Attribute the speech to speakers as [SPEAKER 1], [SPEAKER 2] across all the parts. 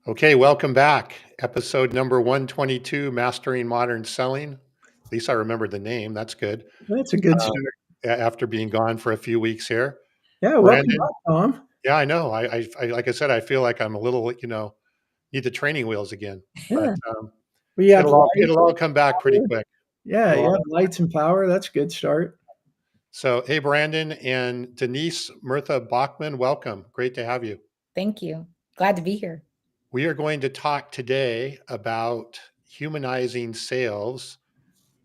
[SPEAKER 1] Okay, welcome back. Episode number 122, Mastering Modern Selling. At least I remember the name. That's good.
[SPEAKER 2] That's a good start.
[SPEAKER 1] After being gone for a few weeks here.
[SPEAKER 2] Yeah, welcome
[SPEAKER 1] Brandon,
[SPEAKER 2] back, Tom.
[SPEAKER 1] yeah, I know. Like I said, I feel like I'm a little, need the training wheels again. But
[SPEAKER 2] Yeah, we have lights.
[SPEAKER 1] it'll all come back pretty quick.
[SPEAKER 2] Yeah,
[SPEAKER 1] It'll
[SPEAKER 2] you
[SPEAKER 1] all-
[SPEAKER 2] have lights and power. That's a good start.
[SPEAKER 1] So, hey, Brandon and Denise Murtha Bachman, welcome. Great to have you.
[SPEAKER 3] Thank you. Glad to be here.
[SPEAKER 1] We are going to talk today about humanizing sales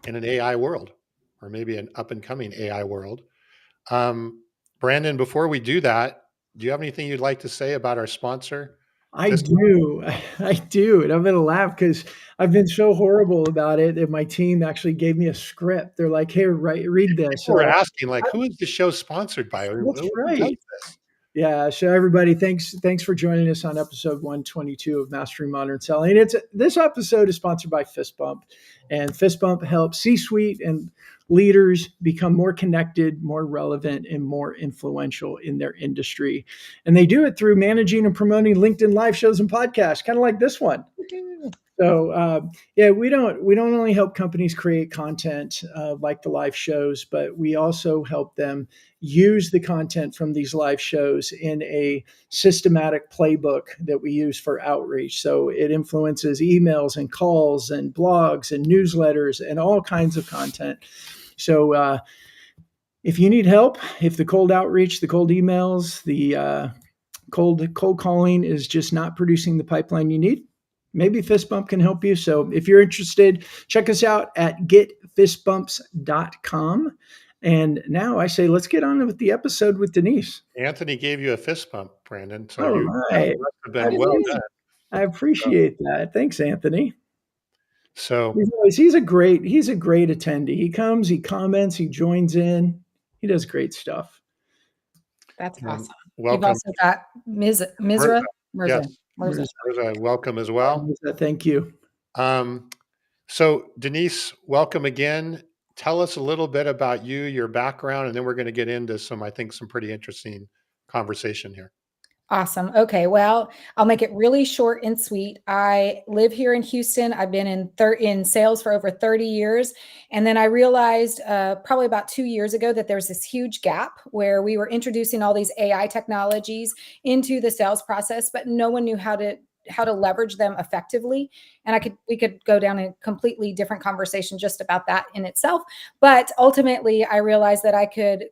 [SPEAKER 1] in an AI world, or maybe an up and coming AI world. Brandon, before we do that, do you have anything you'd like to say about our sponsor?
[SPEAKER 2] I do. I do. And I'm going to laugh because I've been so horrible about it that my team actually gave me a script. They're like, here, read this.
[SPEAKER 1] We're asking, like, who is the show sponsored by?
[SPEAKER 2] That's
[SPEAKER 1] Who
[SPEAKER 2] right.
[SPEAKER 1] does this?
[SPEAKER 2] Yeah. So everybody, thanks for joining us on episode 122 of Mastering Modern Selling. This episode is sponsored by Fist Bump, and Fist Bump helps C-suite and leaders become more connected, more relevant, and more influential in their industry. And they do it through managing and promoting LinkedIn live shows and podcasts, kind of like this one. So we don't only help companies create content like the live shows, but we also help them use the content from these live shows in a systematic playbook that we use for outreach. So it influences emails and calls and blogs and newsletters and all kinds of content. So if you need help, if the cold outreach, the cold emails, the cold calling is just not producing the pipeline you need, maybe Fist Bump can help you. So if you're interested, check us out at getfistbumps.com. And now I say, let's get on with the episode with Denise.
[SPEAKER 1] Anthony gave you a fist bump, Brandon. So
[SPEAKER 2] All right.
[SPEAKER 1] must have been well done.
[SPEAKER 2] I appreciate that. Thanks, Anthony.
[SPEAKER 1] So
[SPEAKER 2] he's a great attendee. He comes, he comments, he joins in. He does great stuff.
[SPEAKER 3] That's awesome.
[SPEAKER 1] Welcome.
[SPEAKER 3] You've also got Murtha.
[SPEAKER 1] Yes. Murtha, welcome as well.
[SPEAKER 2] Thank you.
[SPEAKER 1] So Denise, welcome again. Tell us a little bit about you, your background, and then we're going to get into some pretty interesting conversation here.
[SPEAKER 3] Awesome. Okay. Well, I'll make it really short and sweet. I live here in Houston. I've been in sales for over 30 years. And then I realized probably about 2 years ago that there's this huge gap where we were introducing all these AI technologies into the sales process, but no one knew how to leverage them effectively. And we could go down a completely different conversation just about that in itself. But ultimately, I realized that I could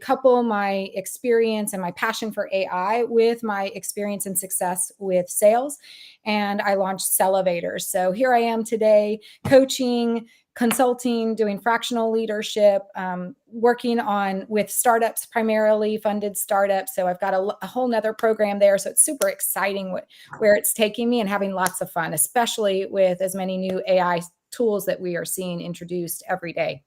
[SPEAKER 3] couple my experience and my passion for AI with my experience and success with sales. And I launched Cellevators. So here I am today, coaching, consulting, doing fractional leadership, working with startups, primarily funded startups. So I've got a whole nother program there. So it's super exciting where it's taking me and having lots of fun, especially with as many new AI tools that we are seeing introduced every day.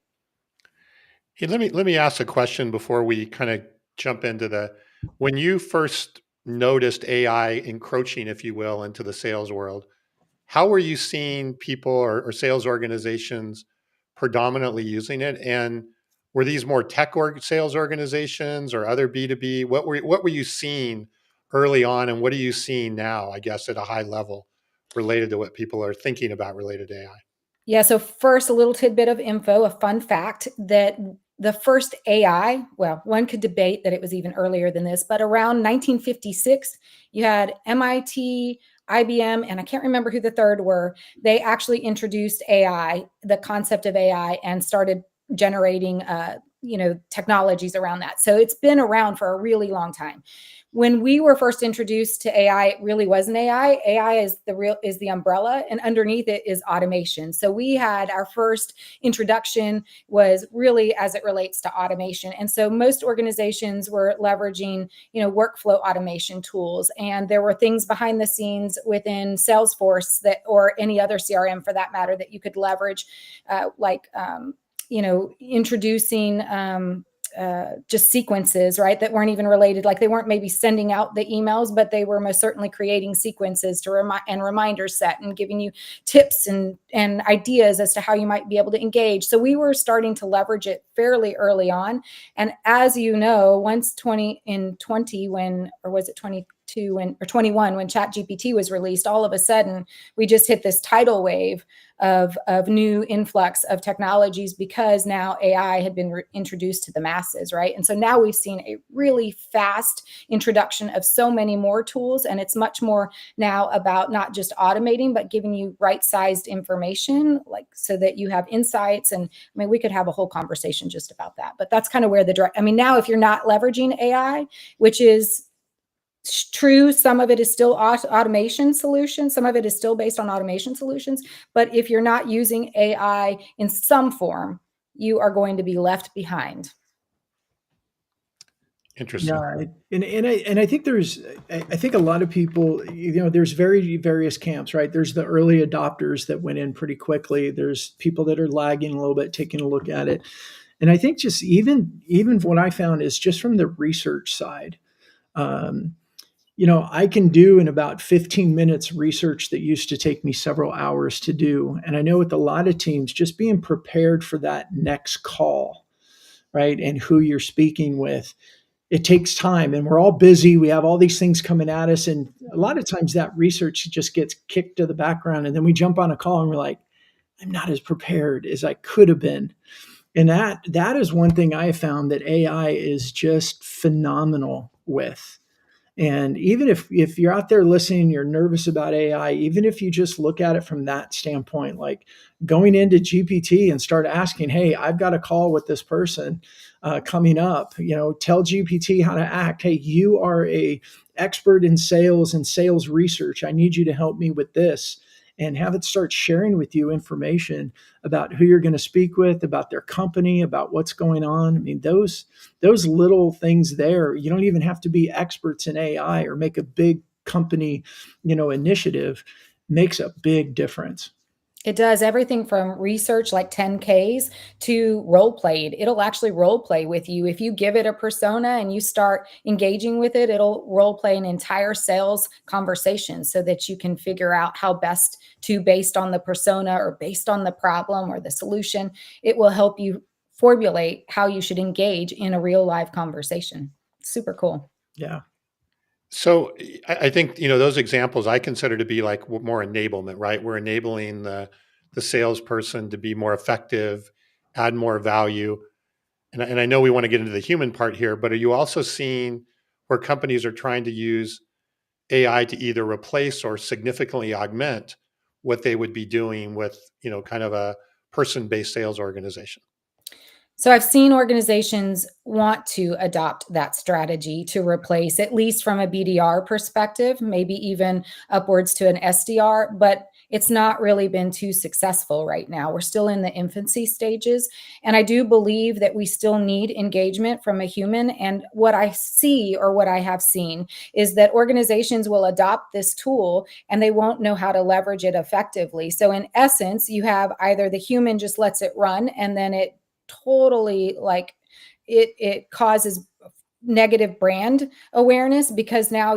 [SPEAKER 1] Hey, let me ask a question before we kind of jump into when you first noticed AI encroaching, if you will, into the sales world, how were you seeing people or sales organizations predominantly using it? And were these more tech sales organizations or other B2B? What were you seeing early on, and what are you seeing now, I guess, at a high level related to what people are thinking about related to AI?
[SPEAKER 3] Yeah. So first, a little tidbit of info, a fun fact that the first AI, well, one could debate that it was even earlier than this, but around 1956, you had MIT, IBM, and I can't remember who the third were. They actually introduced AI, the concept of AI, and started generating, technologies around that. So it's been around for a really long time. When we were first introduced to AI, it really wasn't AI. AI is the umbrella, and underneath it is automation. So we had our first introduction was really as it relates to automation. And so most organizations were leveraging, workflow automation tools. And there were things behind the scenes within Salesforce or any other CRM for that matter that you could leverage, introducing just sequences, right, that weren't even related. Like they weren't maybe sending out the emails, but they were most certainly creating sequences to reminders set and giving you tips and ideas as to how you might be able to engage. So we were starting to leverage it fairly early on. And as you know, once 2020, or 21, when ChatGPT was released, all of a sudden we just hit this tidal wave of new influx of technologies because now AI had been introduced to the masses, right? And so now we've seen a really fast introduction of so many more tools, and it's much more now about not just automating, but giving you right-sized information, like so that you have insights. And I mean, we could have a whole conversation just about that, but that's kind of where now if you're not leveraging AI, which is true, some of it is still automation solutions, some of it is still based on automation solutions, but if you're not using AI in some form, you are going to be left behind.
[SPEAKER 1] Interesting.
[SPEAKER 2] Yeah, and I think I think a lot of people, there's various camps, right? There's the early adopters that went in pretty quickly. There's people that are lagging a little bit, taking a look at it. And I think just even what I found is just from the research side, I can do in about 15 minutes research that used to take me several hours to do. And I know with a lot of teams, just being prepared for that next call, right? And who you're speaking with, it takes time, and we're all busy. We have all these things coming at us. And a lot of times that research just gets kicked to the background. And then we jump on a call and we're like, I'm not as prepared as I could have been. And that is one thing I have found that AI is just phenomenal with. And even if you're out there listening, you're nervous about AI, even if you just look at it from that standpoint, like going into GPT and start asking, hey, I've got a call with this person coming up, tell GPT how to act. Hey, you are a expert in sales and sales research. I need you to help me with this. And have it start sharing with you information about who you're going to speak with, about their company, about what's going on. I mean, those little things there, you don't even have to be experts in AI or make a big company, initiative, makes a big difference.
[SPEAKER 3] It does everything from research like 10Ks to role played. It'll actually role play with you. If you give it a persona and you start engaging with it, it'll role play an entire sales conversation so that you can figure out how best to, based on the persona or based on the problem or the solution, it will help you formulate how you should engage in a real live conversation. Super cool.
[SPEAKER 2] Yeah.
[SPEAKER 1] So I think, those examples I consider to be like more enablement, right? We're enabling the salesperson to be more effective, add more value. And I know we want to get into the human part here, but are you also seeing where companies are trying to use AI to either replace or significantly augment what they would be doing with, kind of a person-based sales organization?
[SPEAKER 3] So I've seen organizations want to adopt that strategy to replace, at least from a BDR perspective, maybe even upwards to an SDR, but it's not really been too successful right now. We're still in the infancy stages. And I do believe that we still need engagement from a human. And what I see, or what I have seen, is that organizations will adopt this tool and they won't know how to leverage it effectively. So in essence, you have either the human just lets it run and then it totally it causes negative brand awareness because now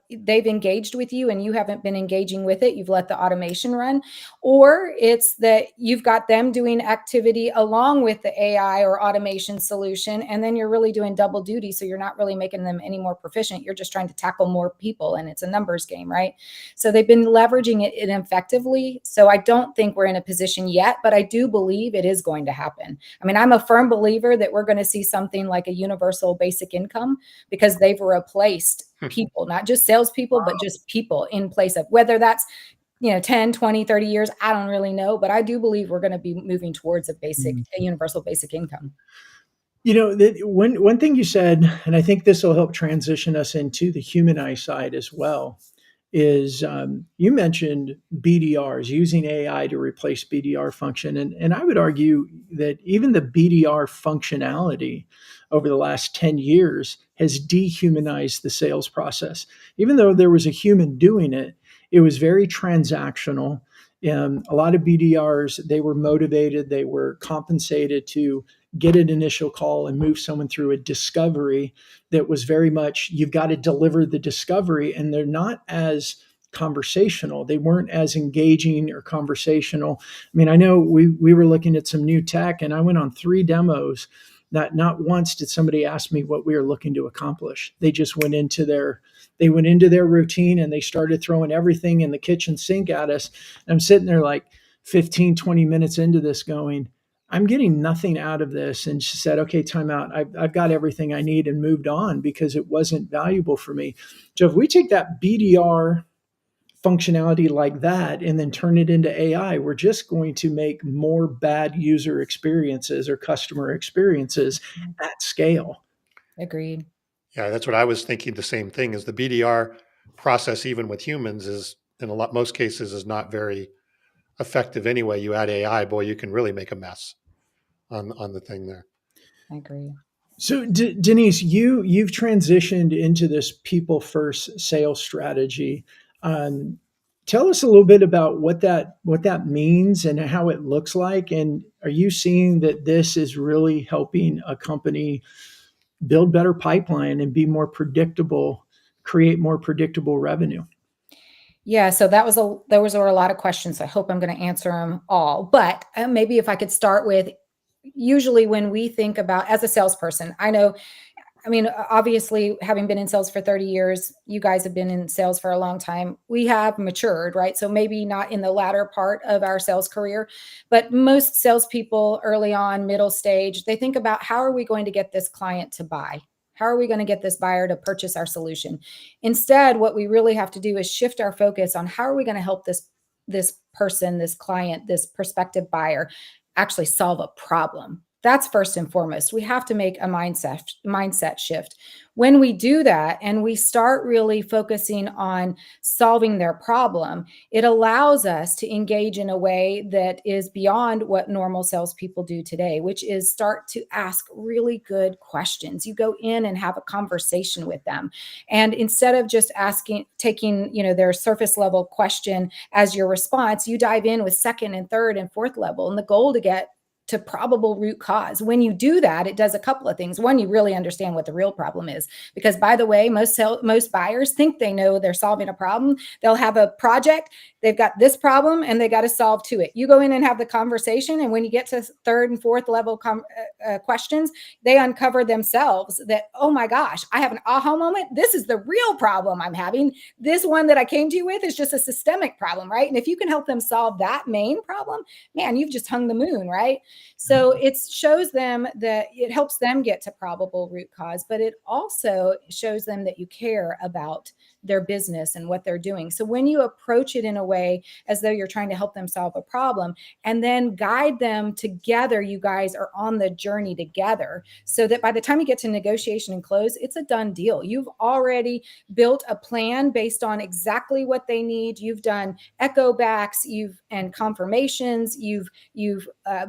[SPEAKER 3] they've engaged with you and you haven't been engaging with it. You've let the automation run, or it's that you've got them doing activity along with the AI or automation solution. And then you're really doing double duty. So you're not really making them any more proficient. You're just trying to tackle more people and it's a numbers game, right? So they've been leveraging it ineffectively. So I don't think we're in a position yet, but I do believe it is going to happen. I mean, I'm a firm believer that we're going to see something like a universal basic income because they've replaced people, not just salespeople, but just people in place of, whether that's 10, 20, 30 years, I don't really know, but I do believe we're going to be moving towards a universal basic income.
[SPEAKER 2] One thing you said, and I think this will help transition us into the humanized side as well, is you mentioned BDRs, using AI to replace BDR function. And I would argue that even the BDR functionality over the last 10 years has dehumanized the sales process. Even though there was a human doing it, it was very transactional. A lot of BDRs, they were motivated, they were compensated to get an initial call and move someone through a discovery that was very much, you've got to deliver the discovery, and they're not as conversational. They weren't as engaging or conversational. I mean, I know we were looking at some new tech and I went on 3 demos. Not once did somebody ask me what we were looking to accomplish. They just went into their they went into their routine and they started throwing everything in the kitchen sink at us. And I'm sitting there like 15, 20 minutes into this going, I'm getting nothing out of this. And she said, okay, time out. I've got everything I need, and moved on because it wasn't valuable for me. So if we take that BDR functionality like that and then turn it into AI, we're just going to make more bad user experiences or customer experiences at scale.
[SPEAKER 3] Agreed.
[SPEAKER 1] Yeah, that's what I was thinking. The same thing is the BDR process, even with humans, is in most cases is not very effective anyway. You add AI, boy, you can really make a mess on the thing there.
[SPEAKER 3] I agree.
[SPEAKER 2] So Denise, you've transitioned into this people first sales strategy. Um, Tell us a little bit about what that means and how it looks like. And are you seeing that this is really helping a company build better pipeline and be more predictable, create more predictable revenue?
[SPEAKER 3] Yeah, so there were a lot of questions. I hope I'm going to answer them all. But maybe if I could start with, usually when we think about, as a salesperson, I mean, obviously, having been in sales for 30 years, you guys have been in sales for a long time. We have matured, right? So maybe not in the latter part of our sales career, but most salespeople early on, middle stage, they think about, how are we going to get this client to buy? How are we going to get this buyer to purchase our solution? Instead, what we really have to do is shift our focus on, how are we going to help this person, this client, this prospective buyer actually solve a problem. That's first and foremost. We have to make a mindset shift. When we do that and we start really focusing on solving their problem, it allows us to engage in a way that is beyond what normal salespeople do today, which is start to ask really good questions. You go in and have a conversation with them. And instead of just taking, their surface level question as your response, you dive in with second and third and fourth level. And the goal to get to probable root cause. When you do that, it does a couple of things. One, you really understand what the real problem is, because, by the way, most buyers think they know they're solving a problem. They'll have a project, they've got this problem, and they got to solve to it. You go in and have the conversation, and when you get to third and fourth level questions, they uncover themselves that, oh my gosh, I have an aha moment. This is the real problem I'm having. This one that I came to you with is just a systemic problem, right? And if you can help them solve that main problem, man, you've just hung the moon, right? So it shows them that it helps them get to probable root cause, but it also shows them that you care about their business and what they're doing. So when you approach it in a way as though you're trying to help them solve a problem and then guide them together, you guys are on the journey together, so that by the time you get to negotiation and close, it's a done deal. You've already built a plan based on exactly what they need. You've done echo backs, and confirmations. You've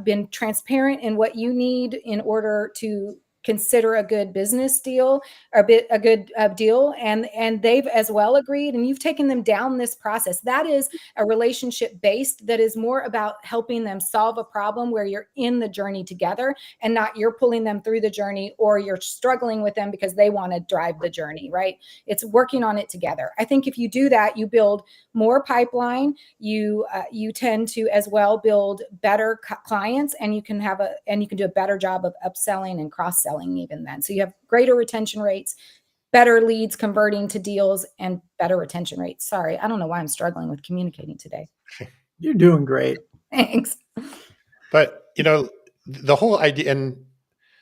[SPEAKER 3] been transparent in what you need in order to consider a good business deal, or a good deal, and they've as well agreed, and you've taken them down this process. That is a relationship based, that is more about helping them solve a problem where you're in the journey together, and not you're pulling them through the journey, or you're struggling with them because they want to drive the journey, right? It's working on it together. I think if you do that, you build more pipeline. You tend to as well build better clients, and you can do a better job of upselling and cross-selling even then. So you have greater retention rates, better leads converting to deals, and better retention rates. Sorry, I don't know why I'm struggling with communicating today.
[SPEAKER 2] You're doing great.
[SPEAKER 3] Thanks.
[SPEAKER 1] But the whole idea, and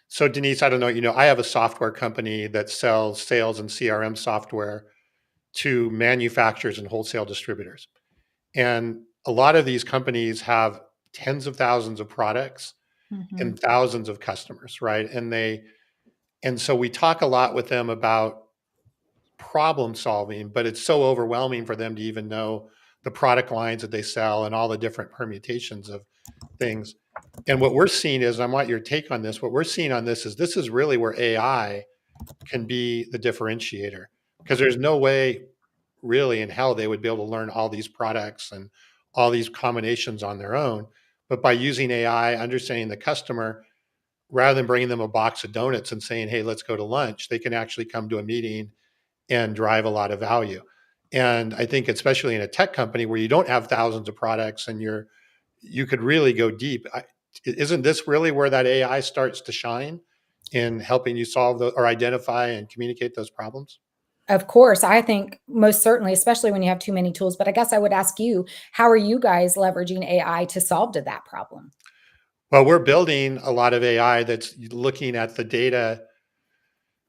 [SPEAKER 1] so Denise, I don't know, I have a software company that sells sales and CRM software to manufacturers and wholesale distributors. And a lot of these companies have tens of thousands of products and thousands of customers, right? And so we talk a lot with them about problem solving, but it's so overwhelming for them to even know the product lines that they sell and all the different permutations of things. And what we're seeing is, and I want your take on this, what we're seeing on this is really where AI can be the differentiator, because there's no way really in hell they would be able to learn all these products and all these combinations on their own. But by using AI, understanding the customer, rather than bringing them a box of donuts and saying, hey, let's go to lunch, they can actually come to a meeting and drive a lot of value. And I think especially in a tech company where you don't have thousands of products and you could really go deep. Isn't this really where that AI starts to shine in helping you solve or identify and communicate those problems?
[SPEAKER 3] Of course, I think most certainly, especially when you have too many tools. But I guess I would ask you, how are you guys leveraging AI to solve to that problem?
[SPEAKER 1] Well, we're building a lot of AI that's looking at the data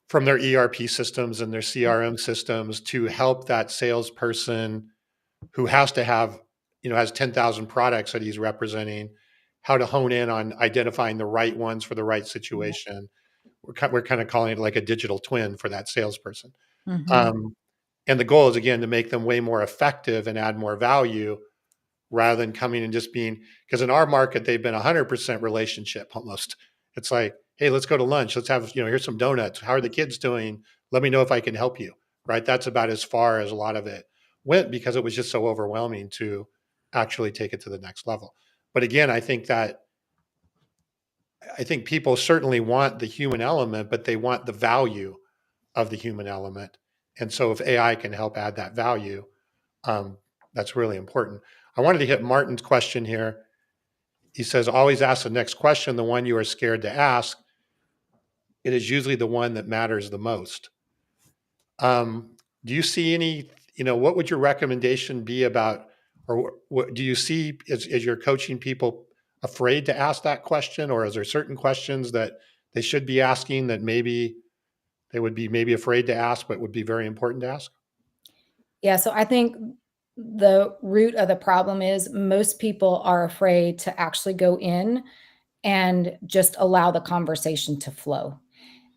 [SPEAKER 1] from their ERP systems and their CRM systems to help that salesperson who has to have, has 10,000 products that he's representing, how to hone in on identifying the right ones for the right situation. We're kind of calling it like a digital twin for that salesperson.
[SPEAKER 3] Mhm.
[SPEAKER 1] Um, and the goal is, again, to make them way more effective and add more value rather than coming and just being, because in our market, they've been 100% relationship almost. It's like, hey, let's go to lunch. Let's have, here's some donuts. How are the kids doing? Let me know if I can help you. Right. That's about as far as a lot of it went because it was just so overwhelming to actually take it to the next level. But again, I think people certainly want the human element, but they want the value of the human element. And so if AI can help add that value, um, that's really important. I wanted to hit Martin's question here. He says, always ask the next question, the one you are scared to ask. It is usually the one that matters the most. Do you see any, what would your recommendation be about, or what do you see as you're coaching people afraid to ask that question? Or is there certain questions that they should be asking that maybe they would be maybe afraid to ask, but would be very important to ask?
[SPEAKER 3] Yeah, so I think the root of the problem is most people are afraid to actually go in and just allow the conversation to flow.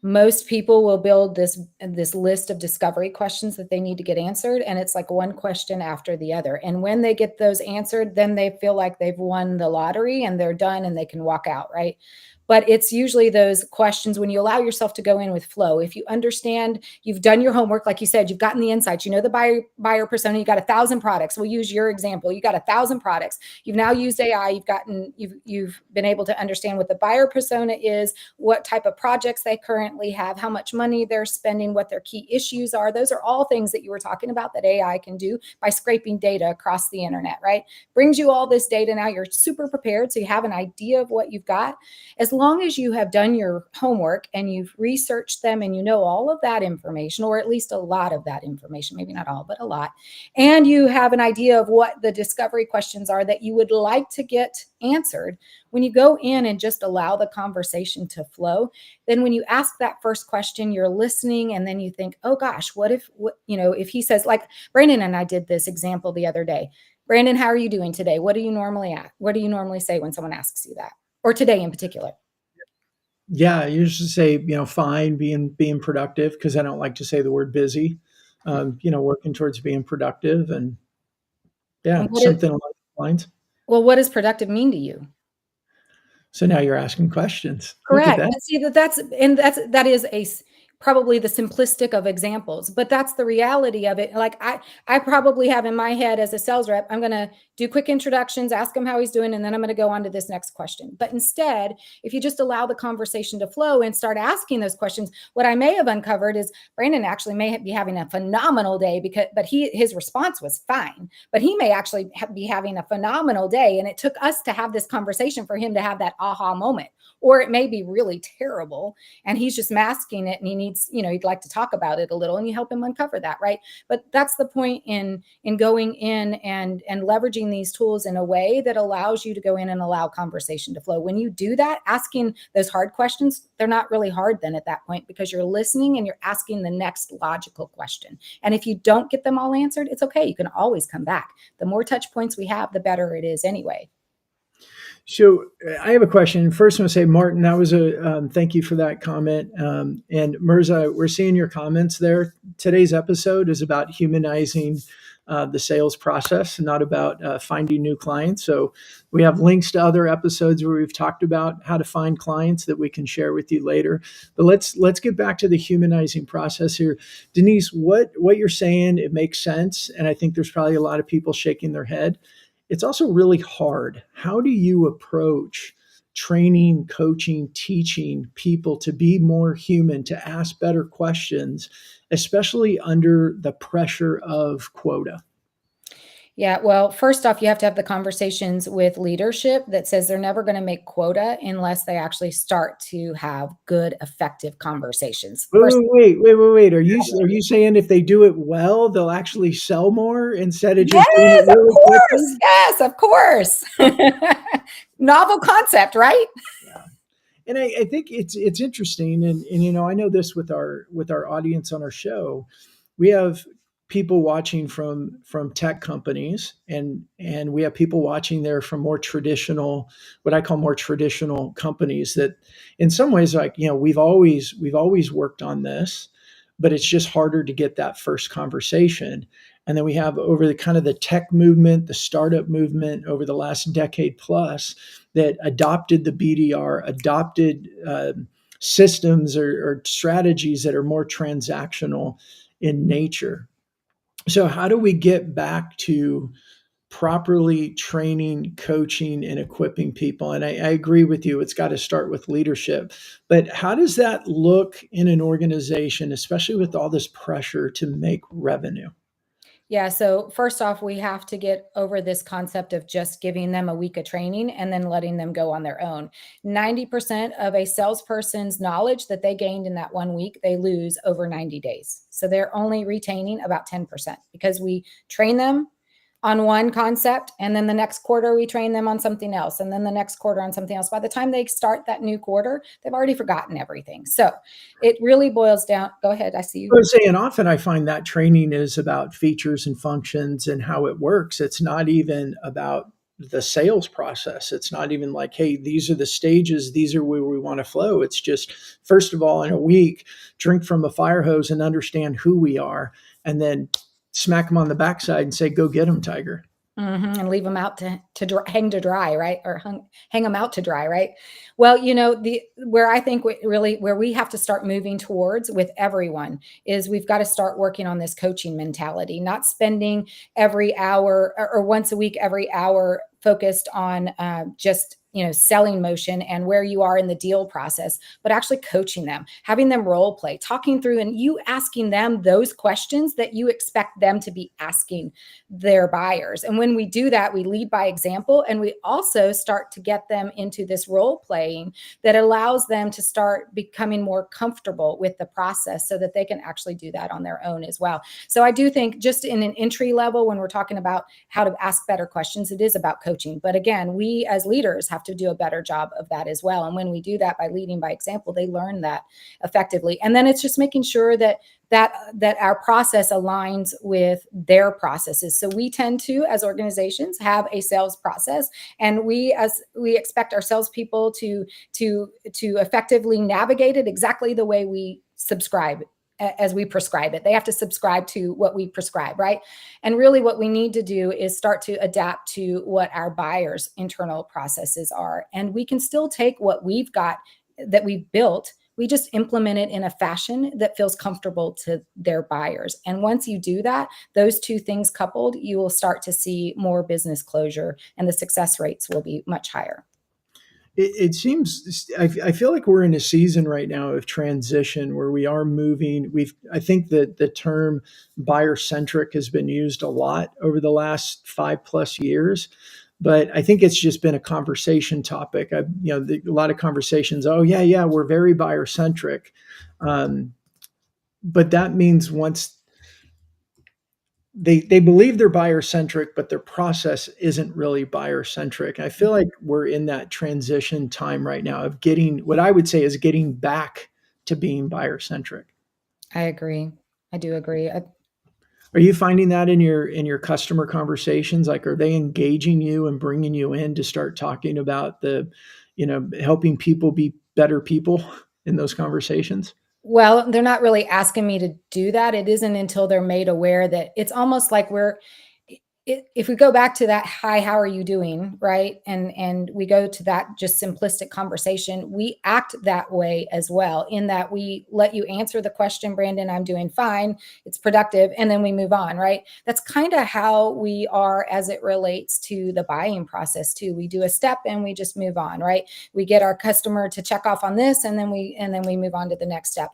[SPEAKER 3] Most people will build this list of discovery questions that they need to get answered, and it's like one question after the other. And when they get those answered, then they feel like they've won the lottery and they're done and they can walk out, right? But it's usually those questions when you allow yourself to go in with flow. If you understand, you've done your homework, like you said, you've gotten the insights, you know the buyer persona, you got 1,000 products. We'll use your example. You got 1,000 products. You've now used AI. You've been able to understand what the buyer persona is, what type of projects they currently have, how much money they're spending, what their key issues are. Those are all things that you were talking about that AI can do by scraping data across the internet, right? Brings you all this data. Now you're super prepared. So you have an idea of what you've got. As long as you have done your homework and you've researched them and you know all of that information, or at least a lot of that information, maybe not all, but a lot, and you have an idea of what the discovery questions are that you would like to get answered, when you go in and just allow the conversation to flow, then when you ask that first question, you're listening and then you think, oh gosh, if he says, like Brandon and I did this example the other day. Brandon, how are you doing today? What do you normally say when someone asks you that? Or today in particular?
[SPEAKER 2] Yeah, I usually say, fine, being productive, because I don't like to say the word busy. Working towards being productive, and
[SPEAKER 3] And
[SPEAKER 2] yeah, something along those lines.
[SPEAKER 3] what does productive mean to you?
[SPEAKER 2] So now you're asking questions. Look at
[SPEAKER 3] Correct.
[SPEAKER 2] that.
[SPEAKER 3] But see that is probably the simplistic of examples, but that's the reality of it. Like I probably have in my head as a sales rep, I'm going to do quick introductions, ask him how he's doing, and then I'm going to go on to this next question. But instead, if you just allow the conversation to flow and start asking those questions, what I may have uncovered is Brandon actually may be having a phenomenal day but his response was fine, but he may actually be having a phenomenal day, and it took us to have this conversation for him to have that aha moment. Or it may be really terrible and he's just masking it and he needs, he'd like to talk about it a little, and you help him uncover that, right? But that's the point in going in and leveraging these tools in a way that allows you to go in and allow conversation to flow. When you do that, asking those hard questions, they're not really hard then at that point, because you're listening and you're asking the next logical question. And if you don't get them all answered, it's okay. You can always come back. The more touch points we have, the better it is anyway.
[SPEAKER 2] So I have a question. First, I want to say, Martin, that was thank you for that comment. And Mirza, we're seeing your comments there. Today's episode is about humanizing the sales process, not about finding new clients. So we have links to other episodes where we've talked about how to find clients that we can share with you later. But let's get back to the humanizing process here. Denise, what you're saying, it makes sense. And I think there's probably a lot of people shaking their head. It's also really hard. How do you approach training, coaching, teaching people to be more human, to ask better questions, especially under the pressure of quota?
[SPEAKER 3] Yeah, well, first off, you have to have the conversations with leadership that says they're never going to make quota unless they actually start to have good, effective conversations. First,
[SPEAKER 2] Wait. Are you saying if they do it well, they'll actually sell more instead of just doing it
[SPEAKER 3] yes, of
[SPEAKER 2] really quickly?
[SPEAKER 3] course. Yes, of course. Novel concept, right?
[SPEAKER 2] Yeah. And I think it's interesting, and I know this with our audience on our show, we have people watching from tech companies, and we have people watching there from more traditional, what I call more traditional companies that, in some ways, like we've always worked on this, but it's just harder to get that first conversation. And then we have over the kind of the tech movement, the startup movement over the last decade plus that adopted the BDR, adopted systems or strategies that are more transactional in nature. So, how do we get back to properly training, coaching, and equipping people? And I agree with you, it's got to start with leadership. But how does that look in an organization, especially with all this pressure to make revenue?
[SPEAKER 3] Yeah. So, first off, we have to get over this concept of just giving them a week of training and then letting them go on their own. 90% of a salesperson's knowledge that they gained in that 1 week, they lose over 90 days. So, they're only retaining about 10% because we train them on one concept, and then the next quarter we train them on something else, and then the next quarter on something else. By the time they start that new quarter, they've already forgotten everything. So it really boils down. Go ahead. I see
[SPEAKER 2] I
[SPEAKER 3] you.
[SPEAKER 2] was saying often I find that training is about features and functions and how it works. It's not even about the sales process. It's not even like, hey, these are the stages, these are where we want to flow. It's just, first of all, in a week, drink from a fire hose and understand who we are, and then smack them on the backside and say, go get them, Tiger.
[SPEAKER 3] And leave them out hang to dry, right? Or hang them out to dry, right? Well, where I think where we have to start moving towards with everyone is we've got to start working on this coaching mentality, not spending every hour or once a week, every hour focused on just selling motion and where you are in the deal process, but actually coaching them, having them role play, talking through, and you asking them those questions that you expect them to be asking their buyers. And when we do that, we lead by example, and we also start to get them into this role playing that allows them to start becoming more comfortable with the process so that they can actually do that on their own as well. So I do think just in an entry level, when we're talking about how to ask better questions, it is about coaching. But again, we as leaders have to do a better job of that as well. And when we do that by leading by example, they learn that effectively. And then it's just making sure that our process aligns with their processes. So we tend to, as organizations, have a sales process, and we expect our salespeople to effectively navigate it exactly the way we subscribe as we prescribe it. They have to subscribe to what we prescribe, right? And really what we need to do is start to adapt to what our buyers' internal processes are. And we can still take what we've got that we've built, we just implement it in a fashion that feels comfortable to their buyers. And once you do that, those two things coupled, you will start to see more business closure and the success rates will be much higher.
[SPEAKER 2] It seems, I feel like we're in a season right now of transition where we are moving. I think that the term buyer centric has been used a lot over the last 5+ years, but I think it's just been a conversation topic. A lot of conversations. Oh yeah, we're very buyer centric, but that means once they believe they're buyer centric, but their process isn't really buyer centric. I feel like we're in that transition time right now of getting, what I would say is getting back to being buyer centric.
[SPEAKER 3] I agree. I do agree.
[SPEAKER 2] Are you finding that in your customer conversations? Like, are they engaging you and bringing you in to start talking about helping people be better people in those conversations?
[SPEAKER 3] Well, they're not really asking me to do that. It isn't until they're made aware that it's almost like if we go back to that, hi, how are you doing? Right. And we go to that just simplistic conversation, we act that way as well, in that we let you answer the question, Brandon, I'm doing fine. It's productive. And then we move on. Right. That's kind of how we are as it relates to the buying process too. We do a step and we just move on. Right. We get our customer to check off on this, and then we move on to the next step.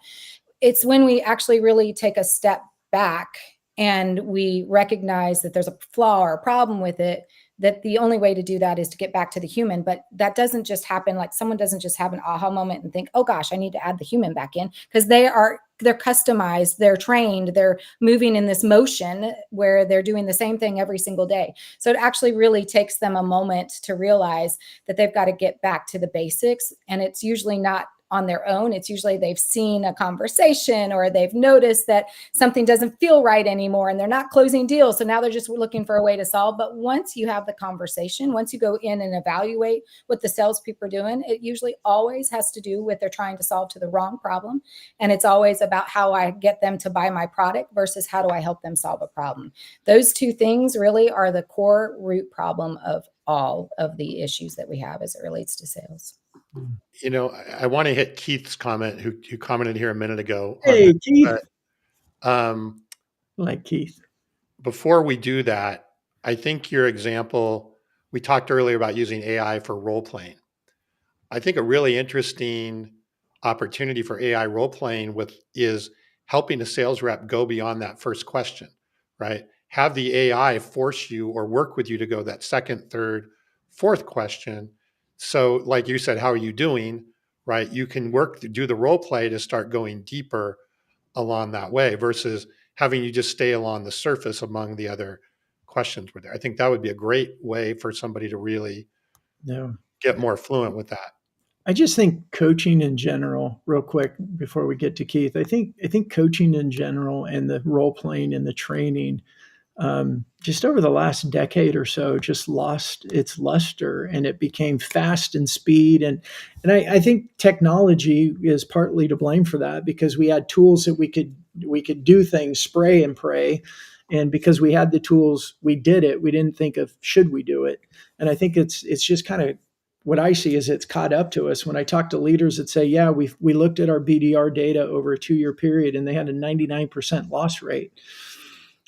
[SPEAKER 3] It's when we actually really take a step back and we recognize that there's a flaw or a problem with it, that the only way to do that is to get back to the human. But that doesn't just happen. Like, someone doesn't just have an aha moment and think, oh gosh, I need to add the human back in, because they're customized, they're trained, they're moving in this motion where they're doing the same thing every single day. So it actually really takes them a moment to realize that they've got to get back to the basics. And it's usually not on their own. It's usually they've seen a conversation, or they've noticed that something doesn't feel right anymore and they're not closing deals. So now they're just looking for a way to solve. But once you have the conversation, once you go in and evaluate what the salespeople are doing, it usually always has to do with they're trying to solve to the wrong problem. And it's always about how I get them to buy my product versus how do I help them solve a problem. Those two things really are the core root problem of all of the issues that we have as it relates to sales.
[SPEAKER 1] You know, I want to hit Keith's comment, who commented here a minute ago on
[SPEAKER 2] Hey,
[SPEAKER 1] that.
[SPEAKER 2] Keith.
[SPEAKER 1] But,
[SPEAKER 2] Like Keith.
[SPEAKER 1] before we do that, I think your example, we talked earlier about using AI for role playing. I think a really interesting opportunity for AI role playing is helping a sales rep go beyond that first question, right? Have the AI force you or work with you to go that second, third, fourth question. So, like you said, how are you doing? Right? You can do the role play to start going deeper along that way versus having you just stay along the surface among the other questions with there. I think that would be a great way for somebody to really get more fluent with that.
[SPEAKER 2] I just think coaching in general, real quick before we get to Keith, I think coaching in general and the role playing and the training, just over the last decade or so, just lost its luster, and it became fast and speed. And I think technology is partly to blame for that, because we had tools that we could do things, spray and pray. And because we had the tools, we did it. We didn't think of, should we do it? And I think it's just kind of, what I see is it's caught up to us. When I talk to leaders that say, yeah, we looked at our BDR data over a 2-year period and they had a 99% loss rate,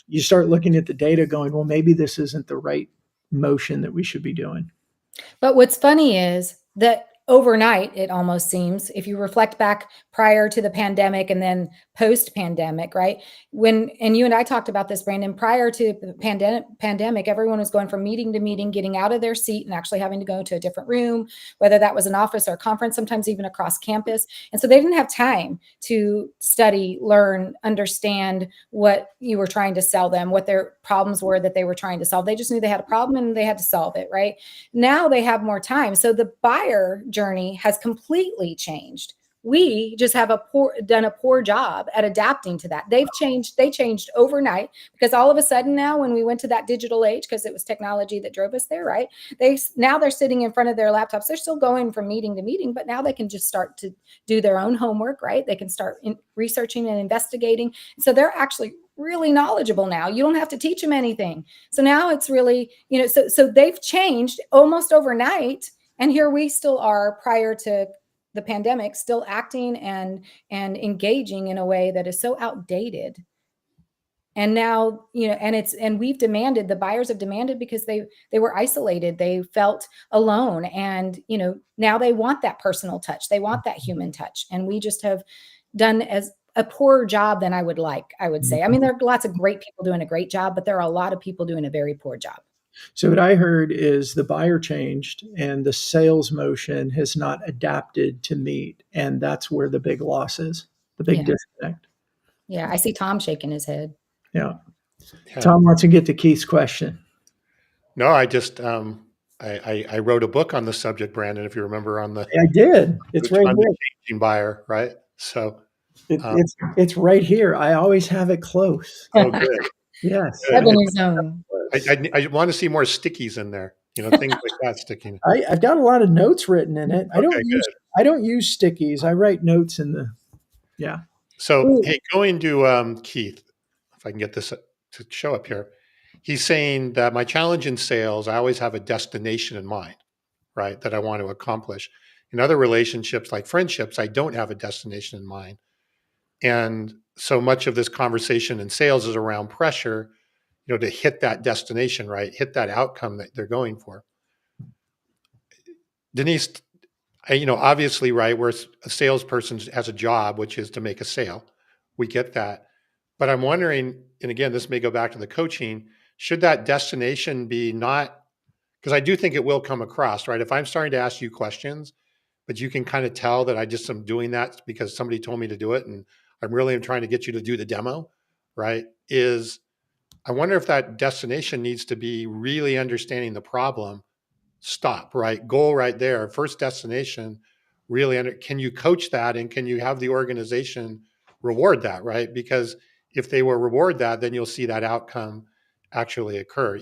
[SPEAKER 2] you start looking at the data going, well, maybe this isn't the right motion that we should be doing.
[SPEAKER 3] But what's funny is that overnight, it almost seems, if you reflect back prior to the pandemic and then post-pandemic, right? And you and I talked about this, Brandon, prior to the pandemic, everyone was going from meeting to meeting, getting out of their seat and actually having to go to a different room, whether that was an office or a conference, sometimes even across campus. And so they didn't have time to study, learn, understand what you were trying to sell them, what their problems were that they were trying to solve. They just knew they had a problem and they had to solve it, right? Now they have more time. So the buyer journey has completely changed. We just have done a poor job at adapting to that. They changed overnight, because all of a sudden now, when we went to that digital age, because it was technology that drove us there, right? Now they're sitting in front of their laptops. They're still going from meeting to meeting, but now they can just start to do their own homework, right? They can start researching and investigating. So they're actually really knowledgeable now. You don't have to teach them anything. So now it's really, so they've changed almost overnight. And here we still are, prior to the pandemic, still acting and engaging in a way that is so outdated. And now, and we've demanded, the buyers have demanded, because they were isolated. They felt alone. And, now they want that personal touch. They want that human touch. And we just have done as a poorer job than I would say. I mean, there are lots of great people doing a great job, but there are a lot of people doing a very poor job.
[SPEAKER 2] So what I heard is the buyer changed and the sales motion has not adapted to meet. And that's where the big loss is, the big disconnect.
[SPEAKER 3] Yeah, I see Tom shaking his head.
[SPEAKER 2] Yeah. Tom wants to get to Keith's question.
[SPEAKER 1] No, I just I wrote a book on the subject, Brandon, if you remember, on the
[SPEAKER 2] I did. It's right here.
[SPEAKER 1] Changing buyer, right? So
[SPEAKER 2] it's right here. I always have it close.
[SPEAKER 1] Oh, good.
[SPEAKER 2] Yes.
[SPEAKER 1] I want to see more stickies in there. Things like that sticking.
[SPEAKER 2] I've got a lot of notes written in it. I don't use stickies. I write notes in the. Yeah.
[SPEAKER 1] So, hey, going to Keith, if I can get this to show up here. He's saying that my challenge in sales, I always have a destination in mind, right, that I want to accomplish. In other relationships, like friendships, I don't have a destination in mind. And so much of this conversation in sales is around pressure, to hit that destination, right, hit that outcome that they're going for. Denise, obviously, right, where a salesperson has a job, which is to make a sale. We get that. But I'm wondering, and again, this may go back to the coaching, should that destination be not, because I do think it will come across, right? If I'm starting to ask you questions, but you can kind of tell that I just am doing that because somebody told me to do it and I'm really trying to get you to do the demo, right? I wonder if that destination needs to be really understanding the problem. Stop, right? Goal right there. First destination, really can you coach that and can you have the organization reward that, right? Because if they will reward that, then you'll see that outcome actually occur.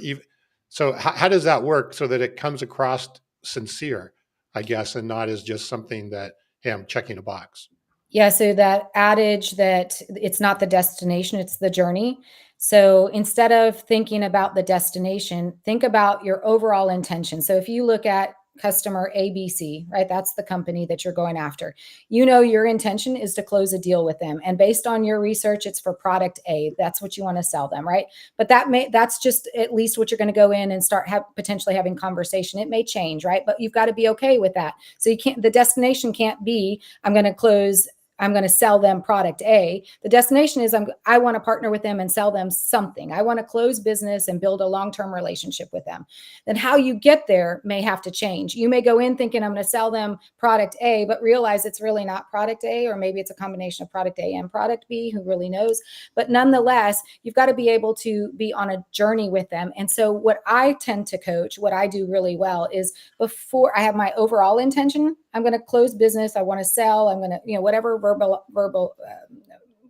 [SPEAKER 1] So how does that work so that it comes across sincere, I guess, and not as just something that, hey, I'm checking a box.
[SPEAKER 3] Yeah, so that adage that it's not the destination, it's the journey. So instead of thinking about the destination, think about your overall intention. So if you look at customer ABC, right? That's the company that you're going after. You know your intention is to close a deal with them. And based on your research, it's for product A. That's what you want to sell them, right? But that's just at least what you're going to go in and start potentially having conversation. It may change, right? But you've got to be okay with that. So the destination can't be, I'm going to sell them product A. The destination is I want to partner with them and sell them something. I want to close business and build a long-term relationship with them. Then how you get there may have to change. You may go in thinking I'm going to sell them product A, but realize it's really not product A, or maybe it's a combination of product A and product B, who really knows. But nonetheless, you've got to be able to be on a journey with them. And so what I tend to coach, what I do really well is before I have my overall intention, I'm going to close business. I want to sell. I'm going to, whatever verbal,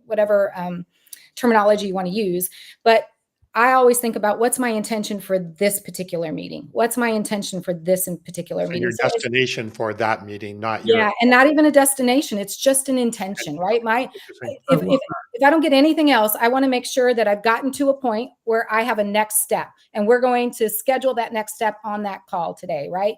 [SPEAKER 3] whatever terminology you want to use. But I always think about what's my intention for this particular meeting? What's my intention for this in particular
[SPEAKER 1] So
[SPEAKER 3] meeting?
[SPEAKER 1] your destination for that meeting, not
[SPEAKER 3] Yeah, and not even a destination. It's just an intention, right? If I don't get anything else, I want to make sure that I've gotten to a point where I have a next step, and we're going to schedule that next step on that call today, right?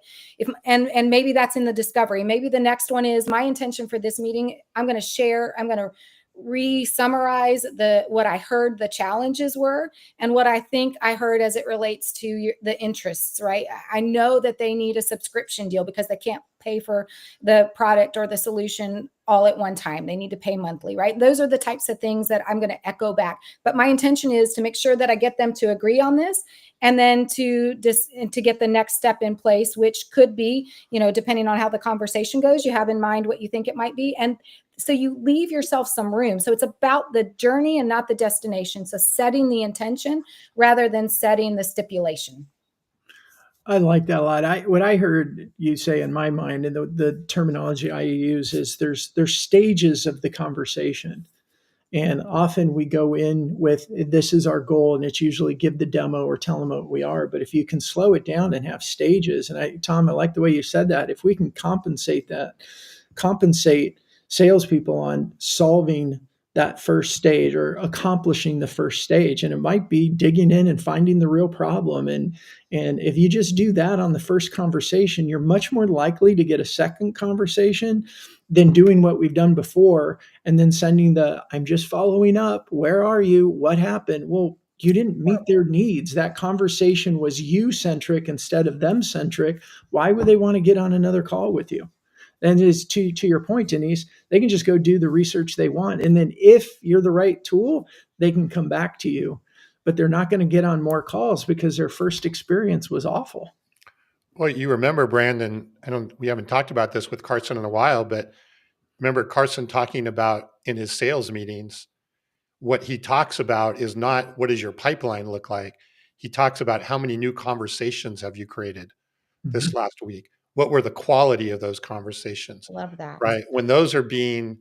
[SPEAKER 3] And maybe that's in the discovery. Maybe the next one is my intention for this meeting. I'm going to re-summarize what I heard the challenges were and what I think I heard as it relates to the interests, right? I know that they need a subscription deal because they can't pay for the product or the solution all at one time. They need to pay monthly, right? Those are the types of things that I'm going to echo back. But my intention is to make sure that I get them to agree on this, and then to get the next step in place, which could be, depending on how the conversation goes, you have in mind what you think it might be. And so you leave yourself some room. So it's about the journey and not the destination. So setting the intention rather than setting the stipulation.
[SPEAKER 2] I like that a lot. What I heard you say in my mind, and the terminology I use is there's stages of the conversation. And often we go in with, this is our goal, and it's usually give the demo or tell them what we are. But if you can slow it down and have stages, and Tom, I like the way you said that. If we can compensate salespeople on solving that first stage or accomplishing the first stage, and it might be digging in and finding the real problem. And if you just do that on the first conversation, you're much more likely to get a second conversation than doing what we've done before and then sending I'm just following up. Where are you? What happened? Well, you didn't meet their needs. That conversation was you centric instead of them centric. Why would they want to get on another call with you? And is to your point, Denise, they can just go do the research they want. And then if you're the right tool, they can come back to you, but they're not going to get on more calls because their first experience was awful.
[SPEAKER 1] Well, you remember, Brandon, we haven't talked about this with Carson in a while, but remember Carson talking about in his sales meetings, what he talks about is not what does your pipeline look like. He talks about how many new conversations have you created this last week? What were the quality of those conversations?
[SPEAKER 3] Love that.
[SPEAKER 1] Right? When those are being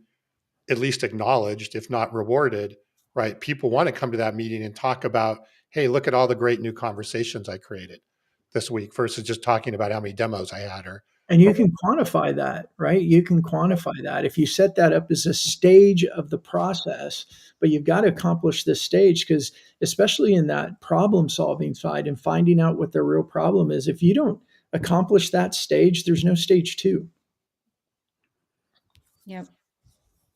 [SPEAKER 1] at least acknowledged, if not rewarded, right? People want to come to that meeting and talk about, hey, look at all the great new conversations I created this week versus just talking about how many demos I had
[SPEAKER 2] and you can quantify that, right? You can quantify that. If you set that up as a stage of the process, but you've got to accomplish this stage, because especially in that problem solving side and finding out what the real problem is, if you don't accomplish that stage, there's no stage 2.
[SPEAKER 3] Yep.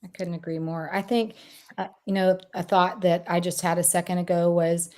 [SPEAKER 3] I couldn't agree more. I think, a thought that I just had a second ago was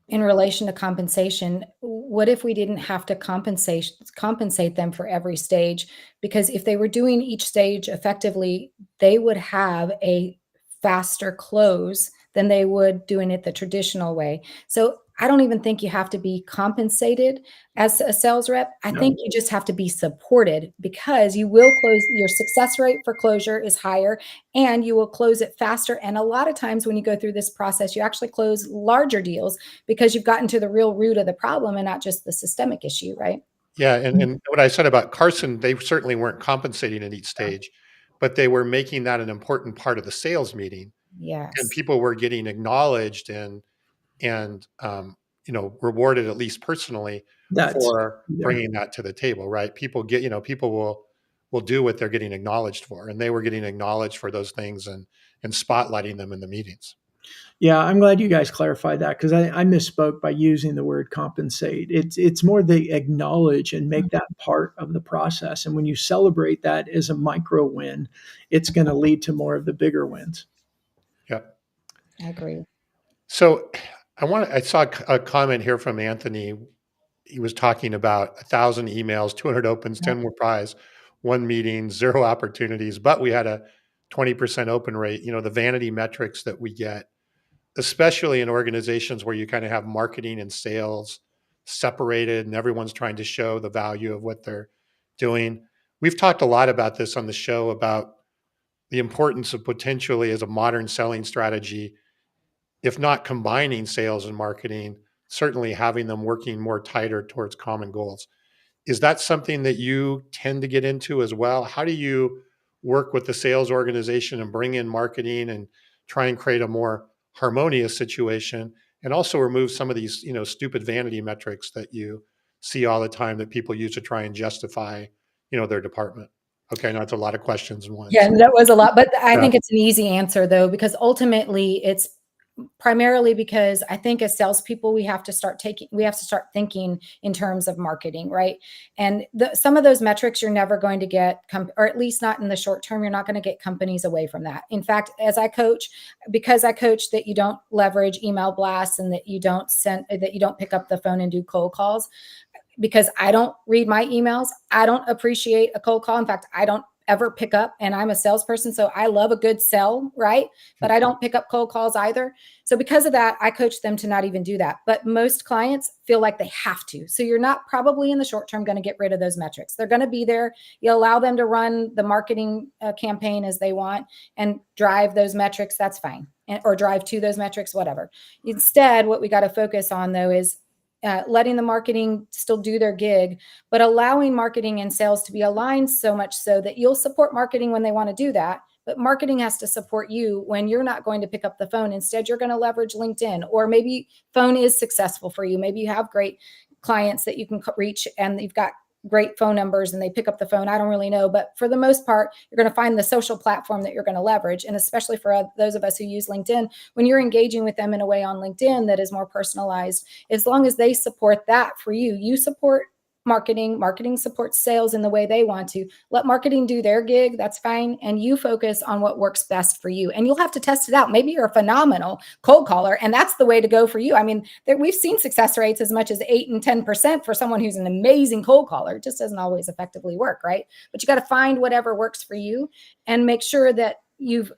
[SPEAKER 3] in relation to compensation. What if we didn't have to compensate them for every stage? Because if they were doing each stage effectively, they would have a faster close than they would doing it the traditional way. So I don't even think you have to be compensated as a sales rep. I think you just have to be supported, because you will close, your success rate for closure is higher, and you will close it faster. And a lot of times when you go through this process, you actually close larger deals because you've gotten to the real root of the problem and not just the systemic issue, right?
[SPEAKER 1] Yeah, and what I said about Carson, they certainly weren't compensating at each stage, but they were making that an important part of the sales meeting, and
[SPEAKER 3] Yes.
[SPEAKER 1] people were getting acknowledged and rewarded, at least personally,
[SPEAKER 2] That's
[SPEAKER 1] for
[SPEAKER 2] yeah.
[SPEAKER 1] bringing that to the table, right? People get, people will do what they're getting acknowledged for, and they were getting acknowledged for those things and spotlighting them in the meetings.
[SPEAKER 2] Yeah, I'm glad you guys clarified that, because I misspoke by using the word compensate. It's more the acknowledge and make that part of the process. And when you celebrate that as a micro win, it's going to lead to more of the bigger wins.
[SPEAKER 1] Yeah.
[SPEAKER 3] I agree.
[SPEAKER 1] So I saw a comment here from Anthony. He was talking about 1,000 emails, 200 opens, 10 more pies, one meeting, zero opportunities, but we had a 20% open rate. The vanity metrics that we get, especially in organizations where you kind of have marketing and sales separated and everyone's trying to show the value of what they're doing. We've talked a lot about this on the show, about the importance of potentially, as a modern selling strategy, if not combining sales and marketing, certainly having them working more tighter towards common goals. Is that something that you tend to get into as well? How do you work with the sales organization and bring in marketing and try and create a more harmonious situation, and also remove some of these, stupid vanity metrics that you see all the time that people use to try and justify, their department? Okay, now it's a lot of questions in one.
[SPEAKER 3] Yeah,
[SPEAKER 1] So,
[SPEAKER 3] that was a lot, but I
[SPEAKER 1] yeah,
[SPEAKER 3] think it's an easy answer though, because ultimately it's primarily because I think as salespeople, we have to start thinking in terms of marketing, right? And some of those metrics you're never going to get, or at least not in the short term, you're not going to get companies away from that. In fact, because I coach that you don't leverage email blasts and that you don't pick up the phone and do cold calls, because I don't read my emails. I don't appreciate a cold call. In fact, I don't ever pick up, and I'm a salesperson, so I love a good sell, right? But I don't pick up cold calls either. So because of that, I coach them to not even do that. But most clients feel like they have to. So you're not probably in the short term going to get rid of those metrics. They're going to be there. You allow them to run the marketing campaign as they want and drive those metrics. That's fine. Or drive to those metrics, whatever. Instead, what we got to focus on though is letting the marketing still do their gig, but allowing marketing and sales to be aligned so much so that you'll support marketing when they want to do that. But marketing has to support you when you're not going to pick up the phone. Instead, you're going to leverage LinkedIn, or maybe phone is successful for you. Maybe you have great clients that you can reach and you've got great phone numbers and they pick up the phone. I don't really know. But for the most part, you're going to find the social platform that you're going to leverage. And especially for those of us who use LinkedIn, when you're engaging with them in a way on LinkedIn that is more personalized, as long as they support that for you, you support marketing supports sales in the way they want to. Let marketing do their gig. That's fine. And you focus on what works best for you. And you'll have to test it out. Maybe you're a phenomenal cold caller, and that's the way to go for you. I mean, we've seen success rates as much as 8 and 10% for someone who's an amazing cold caller. It just doesn't always effectively work, right? But you got to find whatever works for you and make sure that you've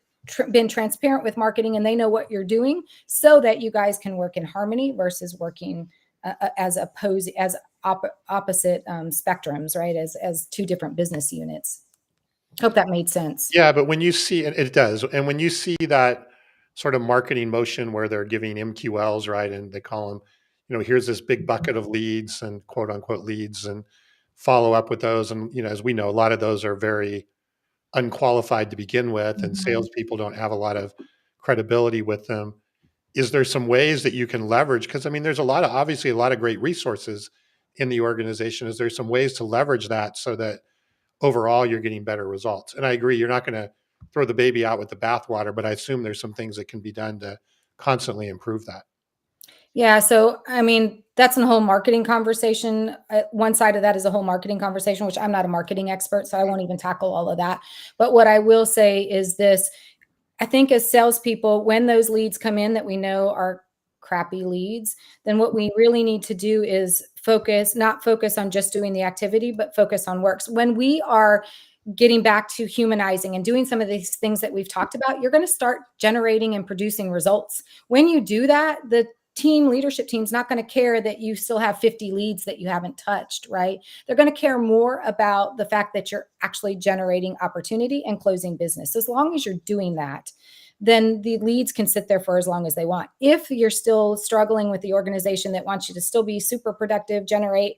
[SPEAKER 3] been transparent with marketing and they know what you're doing, so that you guys can work in harmony versus working as opposite spectrums, right? As two different business units. Hope that made sense.
[SPEAKER 1] yeah, but when you see it does, and when you see that sort of marketing motion where they're giving MQLs, right, and they call them, here's this big bucket of leads and quote unquote leads, and follow up with those, and as we know, a lot of those are very unqualified to begin with, and
[SPEAKER 3] Mhm.
[SPEAKER 1] salespeople don't have a lot of credibility with them. Is there some ways that you can leverage? Because I mean, there's obviously a lot of great resources in the organization. Is there some ways to leverage that so that overall you're getting better results? And I agree, you're not going to throw the baby out with the bathwater, but I assume there's some things that can be done to constantly improve that.
[SPEAKER 3] Yeah. So, I mean, that's a whole marketing conversation. One side of that is a whole marketing conversation, which I'm not a marketing expert, so I won't even tackle all of that. But what I will say is this: I think as salespeople, when those leads come in that we know are crappy leads, then what we really need to do is not focus on just doing the activity, but focus on works. When we are getting back to humanizing and doing some of these things that we've talked about, you're going to start generating and producing results. When you do that, the leadership team's not going to care that you still have 50 leads that you haven't touched, right? They're going to care more about the fact that you're actually generating opportunity and closing business. As long as you're doing that, then the leads can sit there for as long as they want. If you're still struggling with the organization that wants you to still be super productive, generate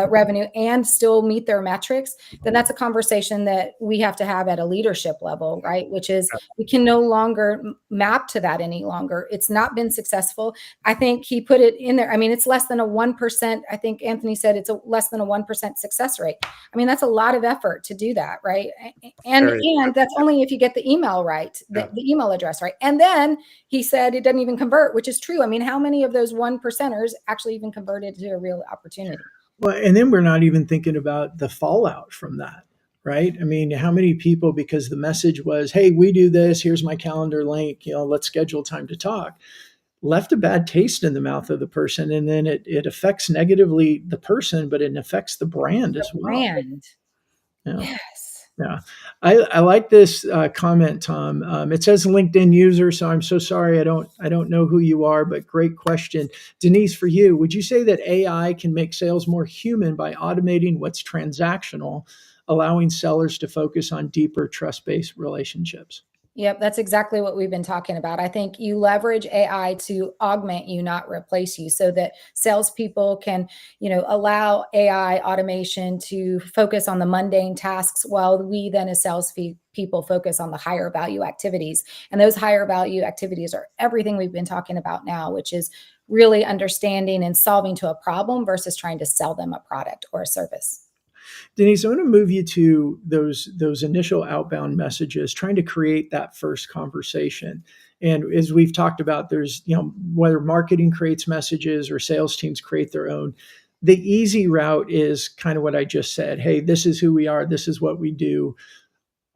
[SPEAKER 3] revenue, and still meet their metrics, then that's a conversation that we have to have at a leadership level, right? Which is, we can no longer map to that any longer. It's not been successful. I think he put it in there. I mean, it's less than a 1%. I think Anthony said it's less than a 1% success rate. I mean, that's a lot of effort to do that, right? And that's only if you get the email right, the email address right. And then he said it doesn't even convert, which is true. I mean, how many of those 1%ers actually even converted to a real opportunity?
[SPEAKER 2] Well, and then we're not even thinking about the fallout from that, right? I mean, how many people, because the message was, hey, we do this, here's my calendar link, let's schedule time to talk, left a bad taste in the mouth of the person. And then it affects negatively the person, but it affects the brand as well.
[SPEAKER 3] Brand.
[SPEAKER 2] Yeah.
[SPEAKER 3] Yes.
[SPEAKER 2] Yeah. I like this comment, Tom. It says LinkedIn user, so I'm so sorry I don't know who you are, but great question. Denise, for you, would you say that AI can make sales more human by automating what's transactional, allowing sellers to focus on deeper trust-based relationships?
[SPEAKER 3] Yep, that's exactly what we've been talking about. I think you leverage AI to augment you, not replace you, so that salespeople can, allow AI automation to focus on the mundane tasks, while we then as salespeople focus on the higher value activities. And those higher value activities are everything we've been talking about now, which is really understanding and solving to a problem versus trying to sell them a product or a service.
[SPEAKER 2] Denise, I want to move you to those initial outbound messages, trying to create that first conversation. And as we've talked about, there's, whether marketing creates messages or sales teams create their own. The easy route is kind of what I just said. Hey, this is who we are. This is what we do.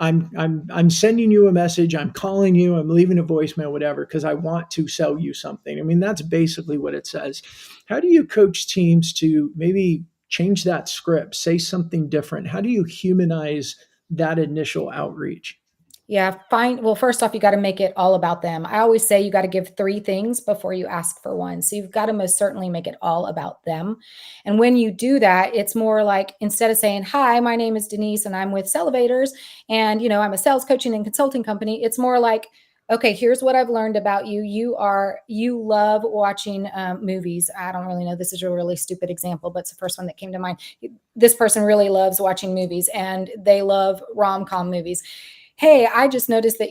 [SPEAKER 2] I'm sending you a message. I'm calling you. I'm leaving a voicemail, whatever, because I want to sell you something. I mean, that's basically what it says. How do you coach teams to maybe change that script, say something different? How do you humanize that initial outreach?
[SPEAKER 3] Yeah, fine. Well, first off, you got to make it all about them. I always say you got to give 3 things before you ask for one. So you've got to most certainly make it all about them. And when you do that, it's more like, instead of saying, hi, my name is Denise and I'm with Cellivators and, I'm a sales coaching and consulting company. It's more like, okay, here's what I've learned about you. You love watching movies. I don't really know. This is a really stupid example, but it's the first one that came to mind. This person really loves watching movies and they love rom-com movies. Hey, I just noticed that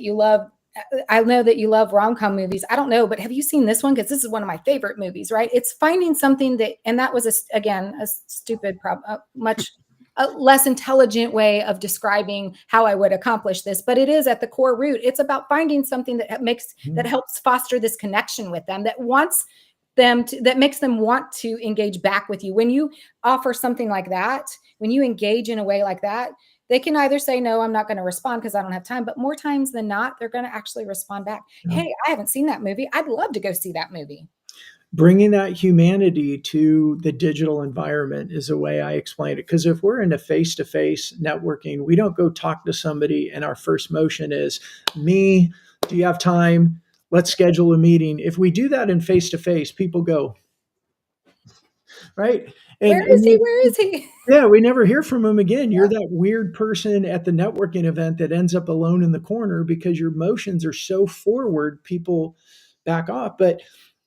[SPEAKER 3] I know that you love rom-com movies. I don't know, but have you seen this one? Because this is one of my favorite movies, right? It's finding something and that was, a stupid, much less intelligent way of describing how I would accomplish this, but it is at the core root. It's about finding something that helps foster this connection with them, that makes them want to engage back with you. When you offer something like that, when you engage in a way like that, they can either say, no, I'm not going to respond because I don't have time. But more times than not, they're going to actually respond back. Yeah. Hey, I haven't seen that movie. I'd love to go see that movie.
[SPEAKER 2] Bringing that humanity to the digital environment is a way I explain it. Because if we're in a face-to-face networking, we don't go talk to somebody and our first motion is, me, do you have time? Let's schedule a meeting. If we do that in face-to-face, people go, right?
[SPEAKER 3] Where is he?
[SPEAKER 2] Yeah, we never hear from him again. You're that weird person at the networking event that ends up alone in the corner because your motions are so forward, people back off. But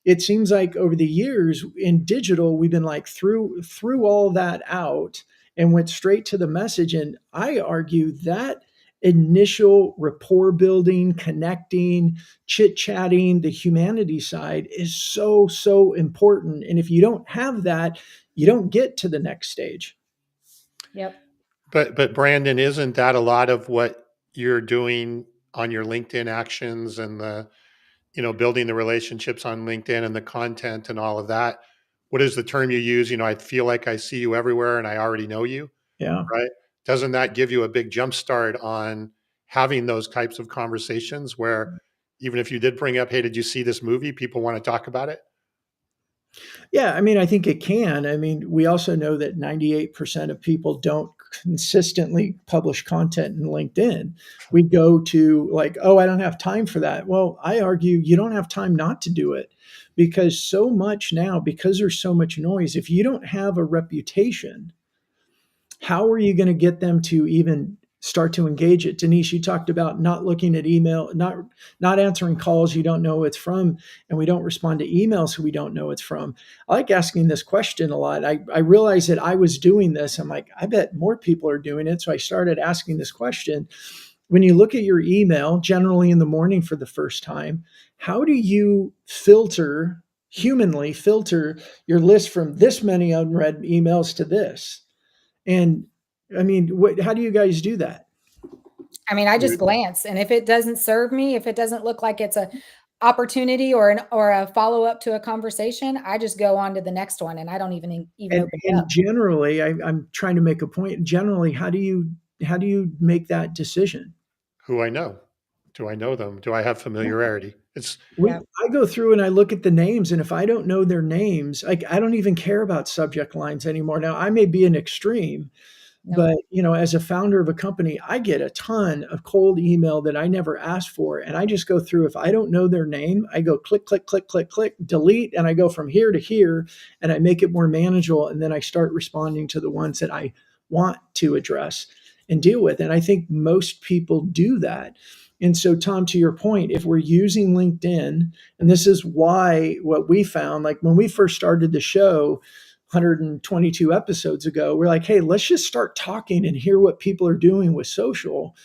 [SPEAKER 2] it seems like over the years in digital, we've been like threw all that out and went straight to the message. And I argue that initial rapport building, connecting, chit-chatting, the humanity side is so, so important. And if you don't have that, you don't get to the next stage.
[SPEAKER 3] Yep.
[SPEAKER 1] But Brandon, isn't that a lot of what you're doing on your LinkedIn actions and the, building the relationships on LinkedIn and the content and all of that? What is the term you use? I feel like I see you everywhere and I already know you.
[SPEAKER 2] Yeah.
[SPEAKER 1] Right. Doesn't that give you a big jump start on having those types of conversations where even if you did bring up, hey, did you see this movie? People want to talk about it.
[SPEAKER 2] Yeah, I mean, I think it can. I mean, we also know that 98% of people don't consistently publish content in LinkedIn. We go to like, oh, I don't have time for that. Well, I argue you don't have time not to do it, because so much now, because there's so much noise, if you don't have a reputation, how are you going to get them to even start to engage it? Denise, you talked about not looking at email, not answering calls you don't know it's from, and we don't respond to emails who we don't know it's from. I like asking this question a lot. I realized that I was doing this. I'm like, I bet more people are doing it. So I started asking this question. When you look at your email, generally in the morning for the first time, how do you humanly filter your list from this many unread emails to this? And I mean, how do you guys do that?
[SPEAKER 3] I mean, I just glance, and if it doesn't serve me, if it doesn't look like it's a opportunity or a follow-up to a conversation, I just go on to the next one, and I don't even open it
[SPEAKER 2] And
[SPEAKER 3] up.
[SPEAKER 2] generally, I'm trying to make a point. Generally, how do you make that decision?
[SPEAKER 1] Who I know. Do I know them? Do I have familiarity? It's
[SPEAKER 3] Yeah.
[SPEAKER 2] I go through and I look at the names, and if I don't know their names, like I don't even care about subject lines anymore. Now, I may be an extreme,
[SPEAKER 3] No.
[SPEAKER 2] but as a founder of a company, I get a ton of cold email that I never asked for, and I just go through. If I don't know their name, I go click, click, click, click, click, delete, and I go from here to here, and I make it more manageable, and then I start responding to the ones that I want to address and deal with. And I think most people do that. And so, Tom, to your point, if we're using LinkedIn, and this is why what we found, like when we first started the show 122 episodes ago, we're like, hey, let's just start talking and hear what people are doing with social.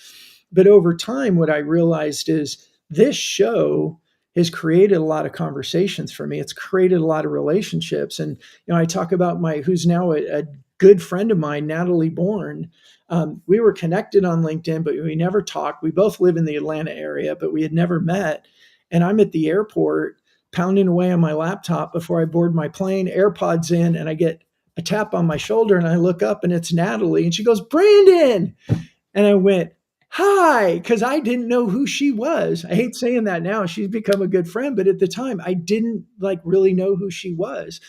[SPEAKER 2] But over time, what I realized is this show has created a lot of conversations for me. It's created a lot of relationships. And, I talk about who's now a good friend of mine, Natalie Bourne. We were connected on LinkedIn, but we never talked. We both live in the Atlanta area, but we had never met. And I'm at the airport pounding away on my laptop before I board my plane, AirPods in, and I get a tap on my shoulder and I look up and it's Natalie. And she goes, Brandon. And I went, hi, because I didn't know who she was. I hate saying that now. She's become a good friend, but at the time I didn't really know who she was.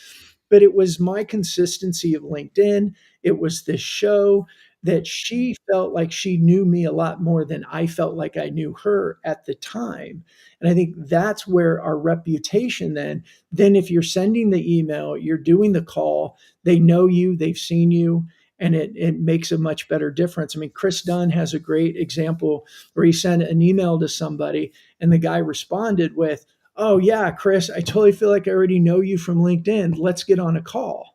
[SPEAKER 2] But it was my consistency of LinkedIn. It was this show that she felt like she knew me a lot more than I felt like I knew her at the time. And I think that's where our reputation then if you're sending the email, you're doing the call, they know you, they've seen you, and it makes a much better difference. I mean, Chris Dunn has a great example where he sent an email to somebody and the guy responded with, oh yeah, Chris, I totally feel like I already know you from LinkedIn. Let's get on a call.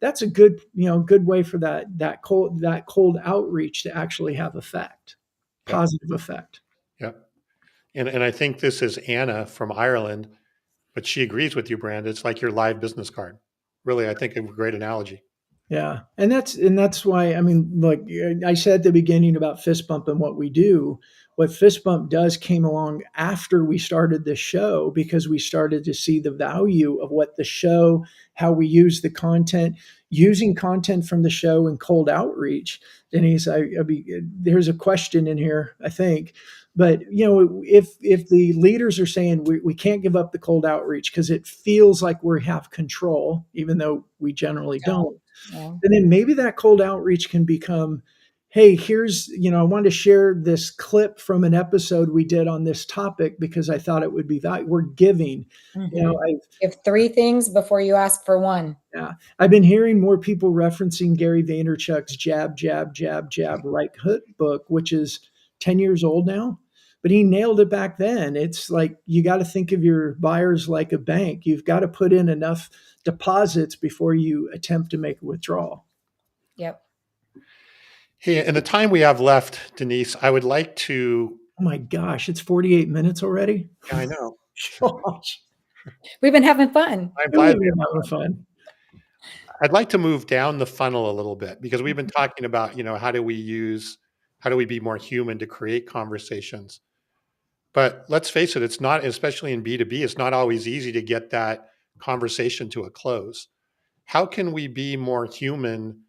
[SPEAKER 2] That's a good way for that cold outreach to actually have effect,
[SPEAKER 1] yeah,
[SPEAKER 2] positive effect.
[SPEAKER 1] yeah. And I think this is Anna from Ireland, but she agrees with you, Brand. It's like your live business card. Really, I think a great analogy.
[SPEAKER 2] Yeah, and that's why, I mean, look, I said at the beginning about fist bump and what we do. What fist bump does came along after we started the show, because we started to see the value of what the show, how we use the content, using content from the show and cold outreach. Denise, there's a question in here, I think, but if the leaders are saying we can't give up the cold outreach because it feels like we have control, even though we generally don't.
[SPEAKER 3] Yeah.
[SPEAKER 2] And then maybe that cold outreach can become, hey, I wanted to share this clip from an episode we did on this topic because I thought it would be valuable. We're giving.
[SPEAKER 3] Mm-hmm. Give 3 things before you ask for one.
[SPEAKER 2] I've been hearing more people referencing Gary Vaynerchuk's jab, jab, jab, jab, right hook book, which is 10 years old now. But he nailed it back then. It's like you got to think of your buyers like a bank. You've got to put in enough deposits before you attempt to make a withdrawal.
[SPEAKER 3] Yep.
[SPEAKER 1] Hey, in the time we have left, Denise, I would like to.
[SPEAKER 2] Oh my gosh, it's 48 minutes already.
[SPEAKER 1] Yeah, I know.
[SPEAKER 2] Gosh,
[SPEAKER 3] We've been having fun.
[SPEAKER 1] I'm
[SPEAKER 2] really
[SPEAKER 1] glad.
[SPEAKER 2] been having fun.
[SPEAKER 1] I'd like to move down the funnel a little bit because we've been talking about, how do we be more human to create conversations? But let's face it, it's not, especially in B2B, it's not always easy to get that conversation to a close. How can we be more human?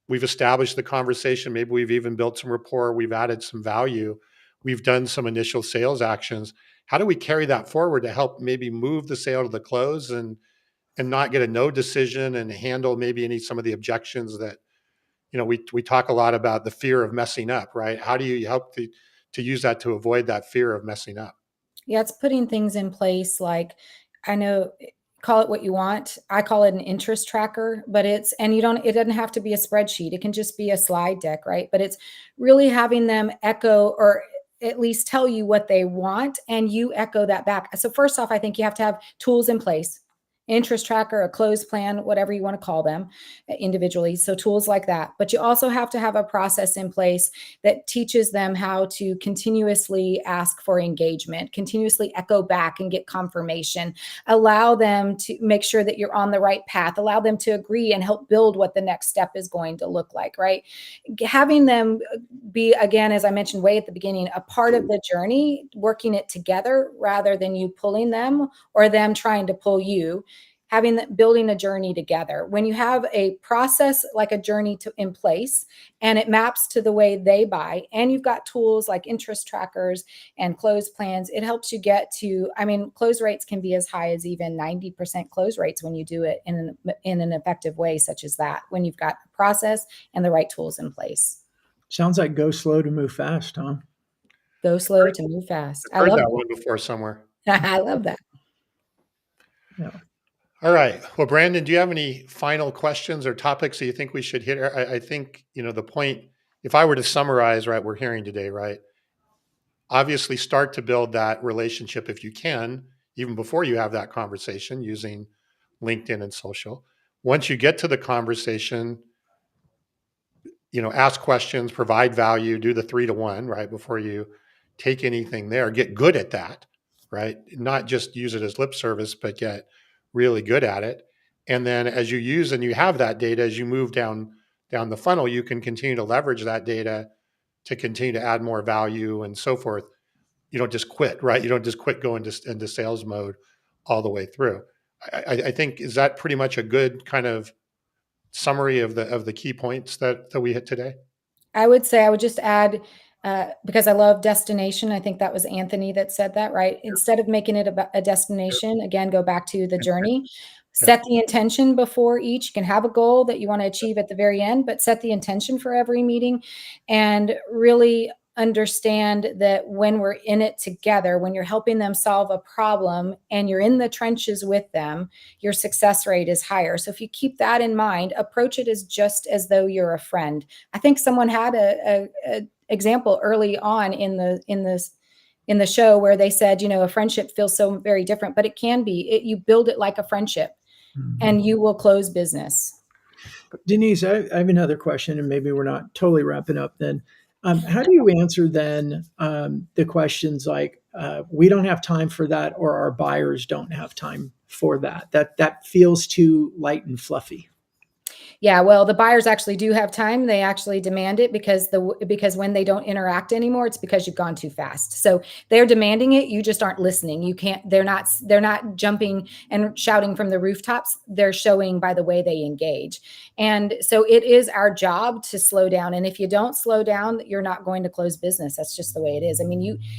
[SPEAKER 1] We've established the conversation. Maybe we've even built some rapport. We've added some value. We've done some initial sales actions. How do we carry that forward to help maybe move the sale to the close and not get a no decision and handle maybe some of the objections that we talk a lot about the fear of messing up, right? How do you help to use that to avoid that fear of messing up?
[SPEAKER 3] Yeah, it's putting things in place like I know call it what you want. I call it an interest tracker, but and it doesn't have to be a spreadsheet. It can just be a slide deck, right? But it's really having them echo or at least tell you what they want and you echo that back. So first off, I think you have to have tools in place. Interest tracker, a closed plan, whatever you want to call them individually. So tools like that. But you also have to have a process in place that teaches them how to continuously ask for engagement, continuously echo back and get confirmation, allow them to make sure that you're on the right path, allow them to agree and help build what the next step is going to look like, right? Having them be, again, as I mentioned way at the beginning, a part of the journey, working it together rather than you pulling them or them trying to pull you. Building a journey together. When you have a process like a journey in place and it maps to the way they buy, and you've got tools like interest trackers and close plans, it helps you get to, close rates can be as high as even 90% close rates when you do it in an effective way, such as that, when you've got a process and the right tools in place.
[SPEAKER 2] Sounds like go slow to move fast, Tom.
[SPEAKER 3] Go slow to move fast.
[SPEAKER 1] I've
[SPEAKER 3] I
[SPEAKER 1] heard
[SPEAKER 3] love
[SPEAKER 1] that one before somewhere.
[SPEAKER 3] that. I love that.
[SPEAKER 2] Yeah.
[SPEAKER 1] All right. Well, Brandon, do you have any final questions or topics that you think we should hit? I think, the point, if I were to summarize, right, we're hearing today, right? Obviously start to build that relationship if you can, even before you have that conversation using LinkedIn and social. Once you get to the conversation, ask questions, provide value, do the 3-to-1, right? Before you take anything there, get good at that, right? Not just use it as lip service, but get really good at it. And then as you use and you have that data, as you move down the funnel, you can continue to leverage that data to continue to add more value and so forth. You don't just quit, right? You don't just quit going into sales mode all the way through. I think, is that pretty much a good kind of summary of the key points that we hit today?
[SPEAKER 3] I would say I would just add, because I love destination. I think that was Anthony that said that, right? Instead of making it about a destination, again, go back to the journey. Set the intention before each. You can have a goal that you want to achieve at the very end, but set the intention for every meeting and really understand that when we're in it together, when you're helping them solve a problem and you're in the trenches with them, your success rate is higher. So if you keep that in mind, approach it as just as though you're a friend. I think someone had a example early on in the show where they said, a friendship feels so very different, but it can be. You build it like a friendship, and you will close business.
[SPEAKER 2] Denise, I have another question, and maybe we're not totally wrapping up then. How do you answer then the questions like, we don't have time for that, or our buyers don't have time for that? That feels too light and fluffy.
[SPEAKER 3] Yeah, well, the buyers actually do have time. They actually demand it because when they don't interact anymore, it's because you've gone too fast. So they're demanding it. You just aren't listening. You can't. They're not jumping and shouting from the rooftops. They're showing by the way they engage. And so it is our job to slow down. And if you don't slow down, you're not going to close business. That's just the way it is.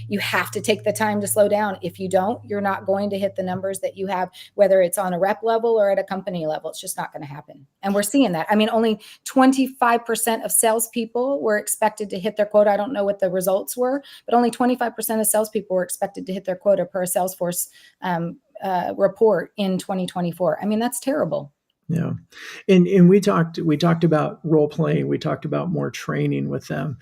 [SPEAKER 3] You have to take the time to slow down. If you don't, you're not going to hit the numbers that you have, whether it's on a rep level or at a company level. It's just not going to happen. And we're seeing that. Only 25% of salespeople were expected to hit their quota. I don't know what the results were, but only 25% of salespeople were expected to hit their quota per Salesforce report in 2024. That's terrible.
[SPEAKER 2] Yeah. And we talked about role playing. We talked about more training with them.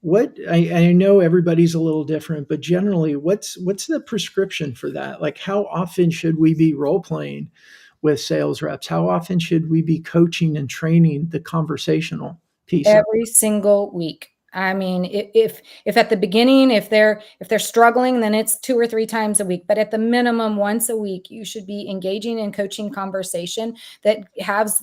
[SPEAKER 2] What I know everybody's a little different, but generally what's the prescription for that? Like, how often should we be role playing with sales reps? How often should we be coaching and training the conversational piece?
[SPEAKER 3] Every single week. If at the beginning, if they're struggling, then it's 2 or 3 times a week. But at the minimum, once a week, you should be engaging in coaching conversation that has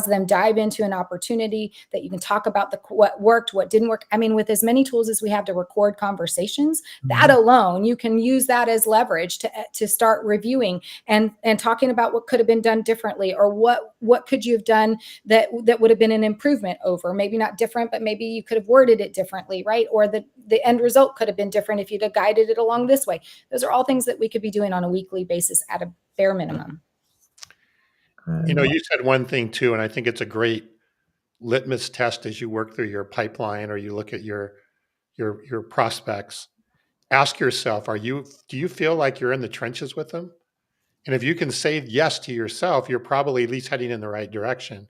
[SPEAKER 3] them dive into an opportunity that you can talk about what worked, what didn't work. With as many tools as we have to record conversations, that alone, you can use that as leverage to start reviewing and talking about what could have been done differently, or what could you have done that would have been an improvement over, maybe not different, but maybe you could have worded it differently, right? Or the end result could have been different if you'd have guided it along this way. Those are all things that we could be doing on a weekly basis at a bare minimum.
[SPEAKER 1] You said one thing too, and I think it's a great litmus test as you work through your pipeline or you look at your prospects. Ask yourself, do you feel like you're in the trenches with them? And if you can say yes to yourself, you're probably at least heading in the right direction.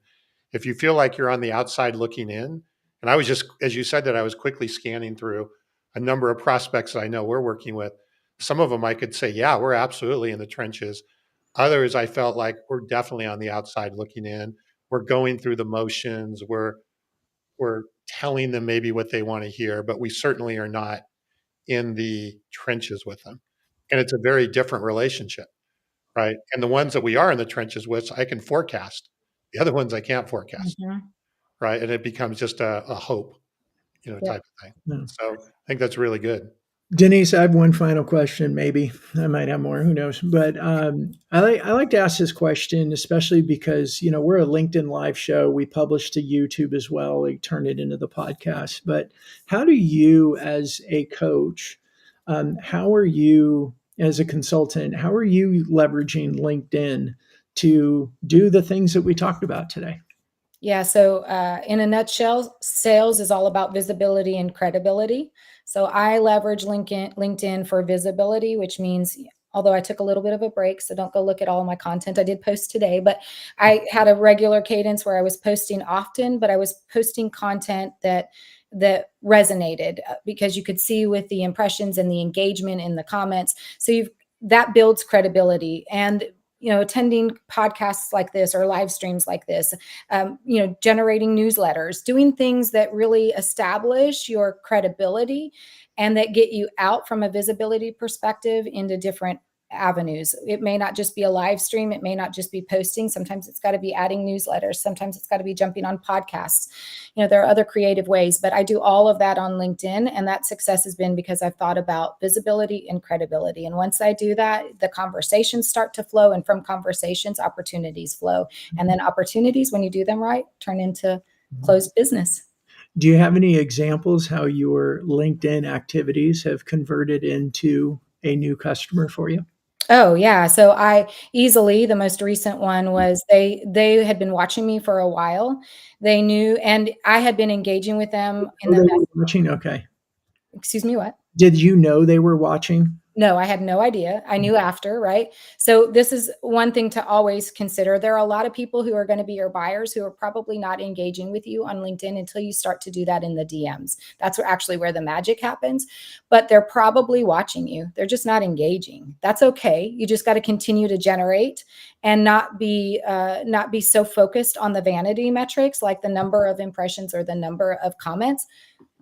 [SPEAKER 1] If you feel like you're on the outside looking in, and I was just, as you said that, I was quickly scanning through a number of prospects that I know we're working with. Some of them I could say, yeah, we're absolutely in the trenches. Others I felt like we're definitely on the outside looking in. We're going through the motions. We're telling them maybe what they want to hear, but we certainly are not in the trenches with them. And it's a very different relationship, right? And the ones that we are in the trenches with, I can forecast. The other ones I can't forecast,
[SPEAKER 3] Mhm.
[SPEAKER 1] right? And it becomes just a hope,
[SPEAKER 3] Yeah.
[SPEAKER 1] type of thing.
[SPEAKER 2] No.
[SPEAKER 1] So I think that's really good.
[SPEAKER 2] Denise, I have one final question. Maybe I might have more. Who knows? But I like to ask this question, especially because we're a LinkedIn live show. We publish to YouTube as well. We turn it into the podcast. But how do you, as a coach, how are you as a consultant? How are you leveraging LinkedIn to do the things that we talked about today?
[SPEAKER 3] Yeah. So, in a nutshell, sales is all about visibility and credibility. So I leverage LinkedIn for visibility, which means, although I took a little bit of a break, so don't go look at all my content. I did post today, but I had a regular cadence where I was posting often, but I was posting content that resonated, because you could see with the impressions and the engagement in the comments. So that builds credibility. And attending podcasts like this or live streams like this, generating newsletters, doing things that really establish your credibility and that get you out from a visibility perspective into different avenues. It may not just be a live stream. It may not just be posting. Sometimes it's got to be adding newsletters. Sometimes it's got to be jumping on podcasts. There are other creative ways, but I do all of that on LinkedIn. And that success has been because I've thought about visibility and credibility. And once I do that, the conversations start to flow. And from conversations, opportunities flow. And then opportunities, when you do them right, turn into closed business.
[SPEAKER 2] Do you have any examples how your LinkedIn activities have converted into a new customer for you?
[SPEAKER 3] Oh yeah. So the most recent one was they had been watching me for a while. They knew, and I had been engaging with them in
[SPEAKER 2] Oh, they
[SPEAKER 3] the
[SPEAKER 2] were watching? Okay.
[SPEAKER 3] excuse me, what?
[SPEAKER 2] Did you know they were watching?
[SPEAKER 3] No, I had no idea. I knew after, right? So this is one thing to always consider. There are a lot of people who are going to be your buyers who are probably not engaging with you on LinkedIn until you start to do that in the DMs. That's actually where the magic happens. But they're probably watching you. They're just not engaging. That's okay. You just got to continue to generate and not be so focused on the vanity metrics, like the number of impressions or the number of comments.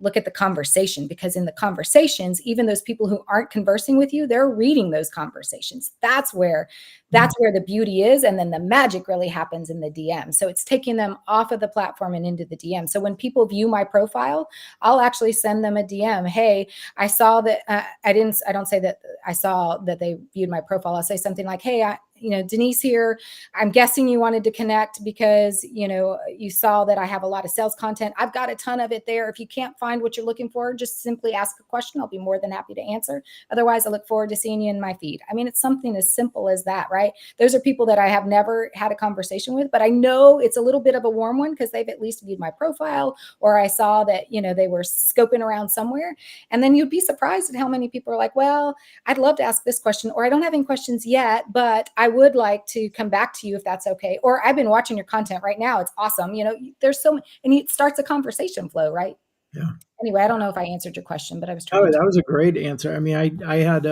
[SPEAKER 3] Look at the conversation, because in the conversations, even those people who aren't conversing with you, they're reading those conversations. That's where the beauty is. And then the magic really happens in the DM. So it's taking them off of the platform and into the DM. So when people view my profile, I'll actually send them a DM. Hey, I saw that I don't say that I saw that they viewed my profile. I'll say something like, hey, Denise here. I'm guessing you wanted to connect because, you saw that I have a lot of sales content. I've got a ton of it there. If you can't find what you're looking for, just simply ask a question. I'll be more than happy to answer. Otherwise, I look forward to seeing you in my feed. I mean, it's something as simple as that, right? Those are people that I have never had a conversation with, but I know it's a little bit of a warm one because they've at least viewed my profile, or I saw that, they were scoping around somewhere. And then you'd be surprised at how many people are like, well, I'd love to ask this question, or I don't have any questions yet, but I would like to come back to you if that's okay. Or I've been watching your content right now. It's awesome. There's so many, and it starts a conversation flow, right?
[SPEAKER 2] Yeah.
[SPEAKER 3] Anyway, I don't know if I answered your question, but I was
[SPEAKER 2] Oh,
[SPEAKER 3] trying
[SPEAKER 2] that
[SPEAKER 3] to.
[SPEAKER 2] was a great answer. I mean, I had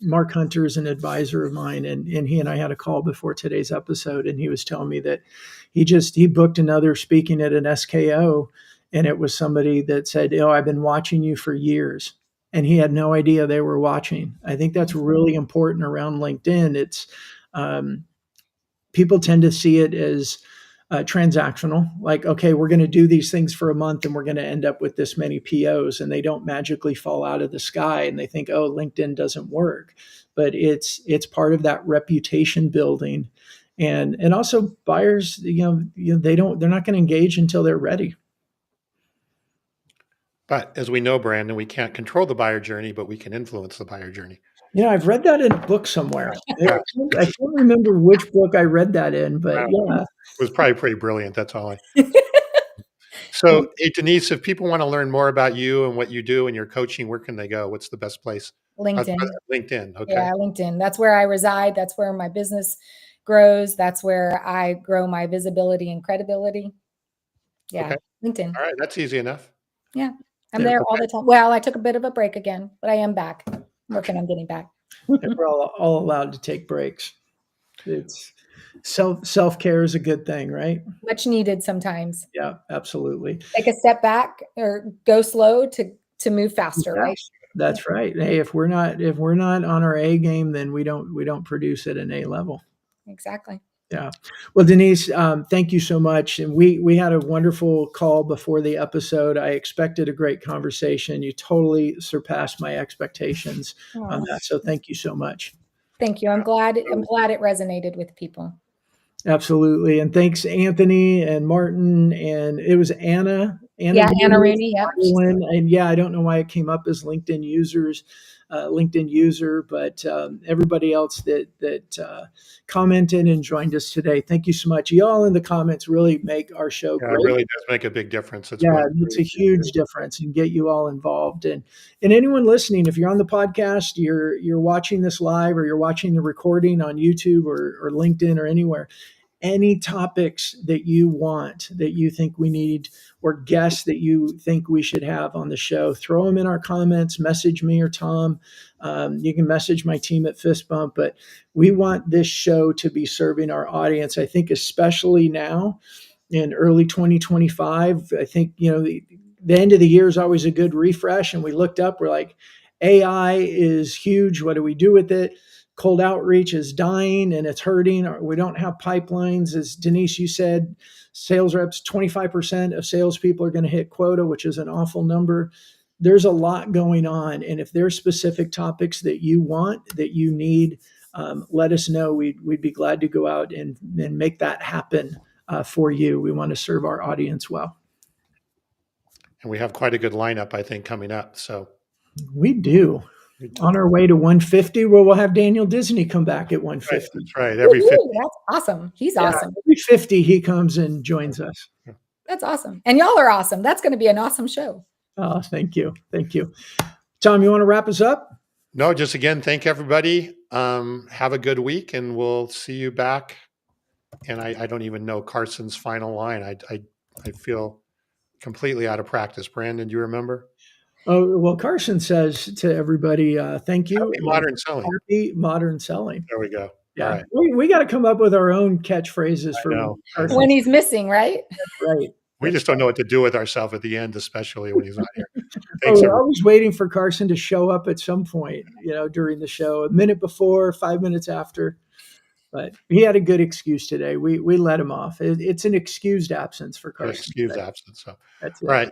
[SPEAKER 2] Mark Hunter as an advisor of mine, and he and I had a call before today's episode, and he was telling me that he booked another speaking at an SKO, and it was somebody that said, I've been watching you for years. And he had no idea they were watching. I think that's really important around LinkedIn. It's people tend to see it as transactional, like, okay, we're going to do these things for a month and we're going to end up with this many POs, and they don't magically fall out of the sky, and they think, oh, LinkedIn doesn't work. But it's part of that reputation building. And also buyers, they're not going to engage until they're ready.
[SPEAKER 1] But as we know, Brandon, we can't control the buyer journey, but we can influence the buyer journey.
[SPEAKER 2] I've read that in a book somewhere.
[SPEAKER 1] Yeah.
[SPEAKER 2] I can't remember which book I read that in, but yeah.
[SPEAKER 1] It was probably pretty brilliant. That's all. So, hey, Denise, if people want to learn more about you and what you do and your coaching, where can they go? What's the best place?
[SPEAKER 3] LinkedIn.
[SPEAKER 1] LinkedIn. Okay.
[SPEAKER 3] Yeah, LinkedIn. That's where I reside. That's where my business grows. That's where I grow my visibility and credibility. Yeah,
[SPEAKER 1] Okay.
[SPEAKER 3] LinkedIn.
[SPEAKER 1] All right. That's easy enough.
[SPEAKER 3] Yeah, I'm
[SPEAKER 2] Yeah.
[SPEAKER 3] there all the time. Well, I took a bit of a break again, but I am back. I'm working on getting back.
[SPEAKER 2] And we're all allowed to take breaks. It's self-care is a good thing, right?
[SPEAKER 3] Much needed sometimes.
[SPEAKER 2] Yeah, absolutely.
[SPEAKER 3] Take a step back or go slow to move faster, right?
[SPEAKER 2] That's right. Hey, if we're not on our A game, then we don't produce at an A level.
[SPEAKER 3] Exactly.
[SPEAKER 2] Yeah. Well, Denise, thank you so much. And we had a wonderful call before the episode. I expected a great conversation. You totally surpassed my expectations on that. So thank you so much.
[SPEAKER 3] Thank you. I'm glad it resonated with people.
[SPEAKER 2] Absolutely. And thanks, Anthony and Martin. And it was Anna.
[SPEAKER 3] Yeah, Anna Rooney. Yep.
[SPEAKER 2] And yeah, I don't know why it came up as LinkedIn user, but everybody else that commented and joined us today. Thank you so much. Y'all in the comments really make our show great.
[SPEAKER 1] It really does make a big difference.
[SPEAKER 2] It's a huge difference, and get you all involved. And anyone listening, if you're on the podcast, you're watching this live, or you're watching the recording on YouTube or LinkedIn or anywhere, any topics that you want, that you think we need, or guests that you think we should have on the show, throw them in our comments, message me or Tom. You can message my team at Fist Bump, but we want this show to be serving our audience. I think especially now in early 2025, I think, the end of the year is always a good refresh. And we looked up, we're like, AI is huge. What do we do with it? Cold outreach is dying and it's hurting. We don't have pipelines. As Denise, you said, sales reps, 25% of salespeople are going to hit quota, which is an awful number. There's a lot going on. And if there's specific topics that you want, that you need, let us know. We'd be glad to go out and make that happen for you. We want to serve our audience well.
[SPEAKER 1] And we have quite a good lineup, I think, coming up. So
[SPEAKER 2] we do. On our way to 150, where we'll have Daniel Disney come back at 150.
[SPEAKER 1] That's right. Every 50.
[SPEAKER 3] That's awesome. He's awesome.
[SPEAKER 2] Every 50, he comes and joins us.
[SPEAKER 3] That's awesome. And y'all are awesome. That's going to be an awesome show.
[SPEAKER 2] Oh, thank you. Thank you. Tom, you want to wrap us up?
[SPEAKER 1] No, just again, thank everybody. Have a good week, and we'll see you back. And I don't even know Carson's final line. I feel completely out of practice. Brandon, do you remember?
[SPEAKER 2] Oh, well, Carson says to everybody, thank you.
[SPEAKER 1] Happy modern selling.
[SPEAKER 2] Happy modern selling.
[SPEAKER 1] There we go.
[SPEAKER 2] Yeah.
[SPEAKER 1] Right.
[SPEAKER 2] We got to come up with our own catchphrases for
[SPEAKER 3] Carson. When he's missing, right?
[SPEAKER 2] Right.
[SPEAKER 1] We just don't know what to do with ourselves at the end, especially when he's not here.
[SPEAKER 2] Thanks, we're always waiting for Carson to show up at some point, during the show, a minute before, 5 minutes after. But he had a good excuse today. We let him off. It's an excused absence for Carson.
[SPEAKER 1] Excused absence. So,
[SPEAKER 2] that's it.
[SPEAKER 1] All right.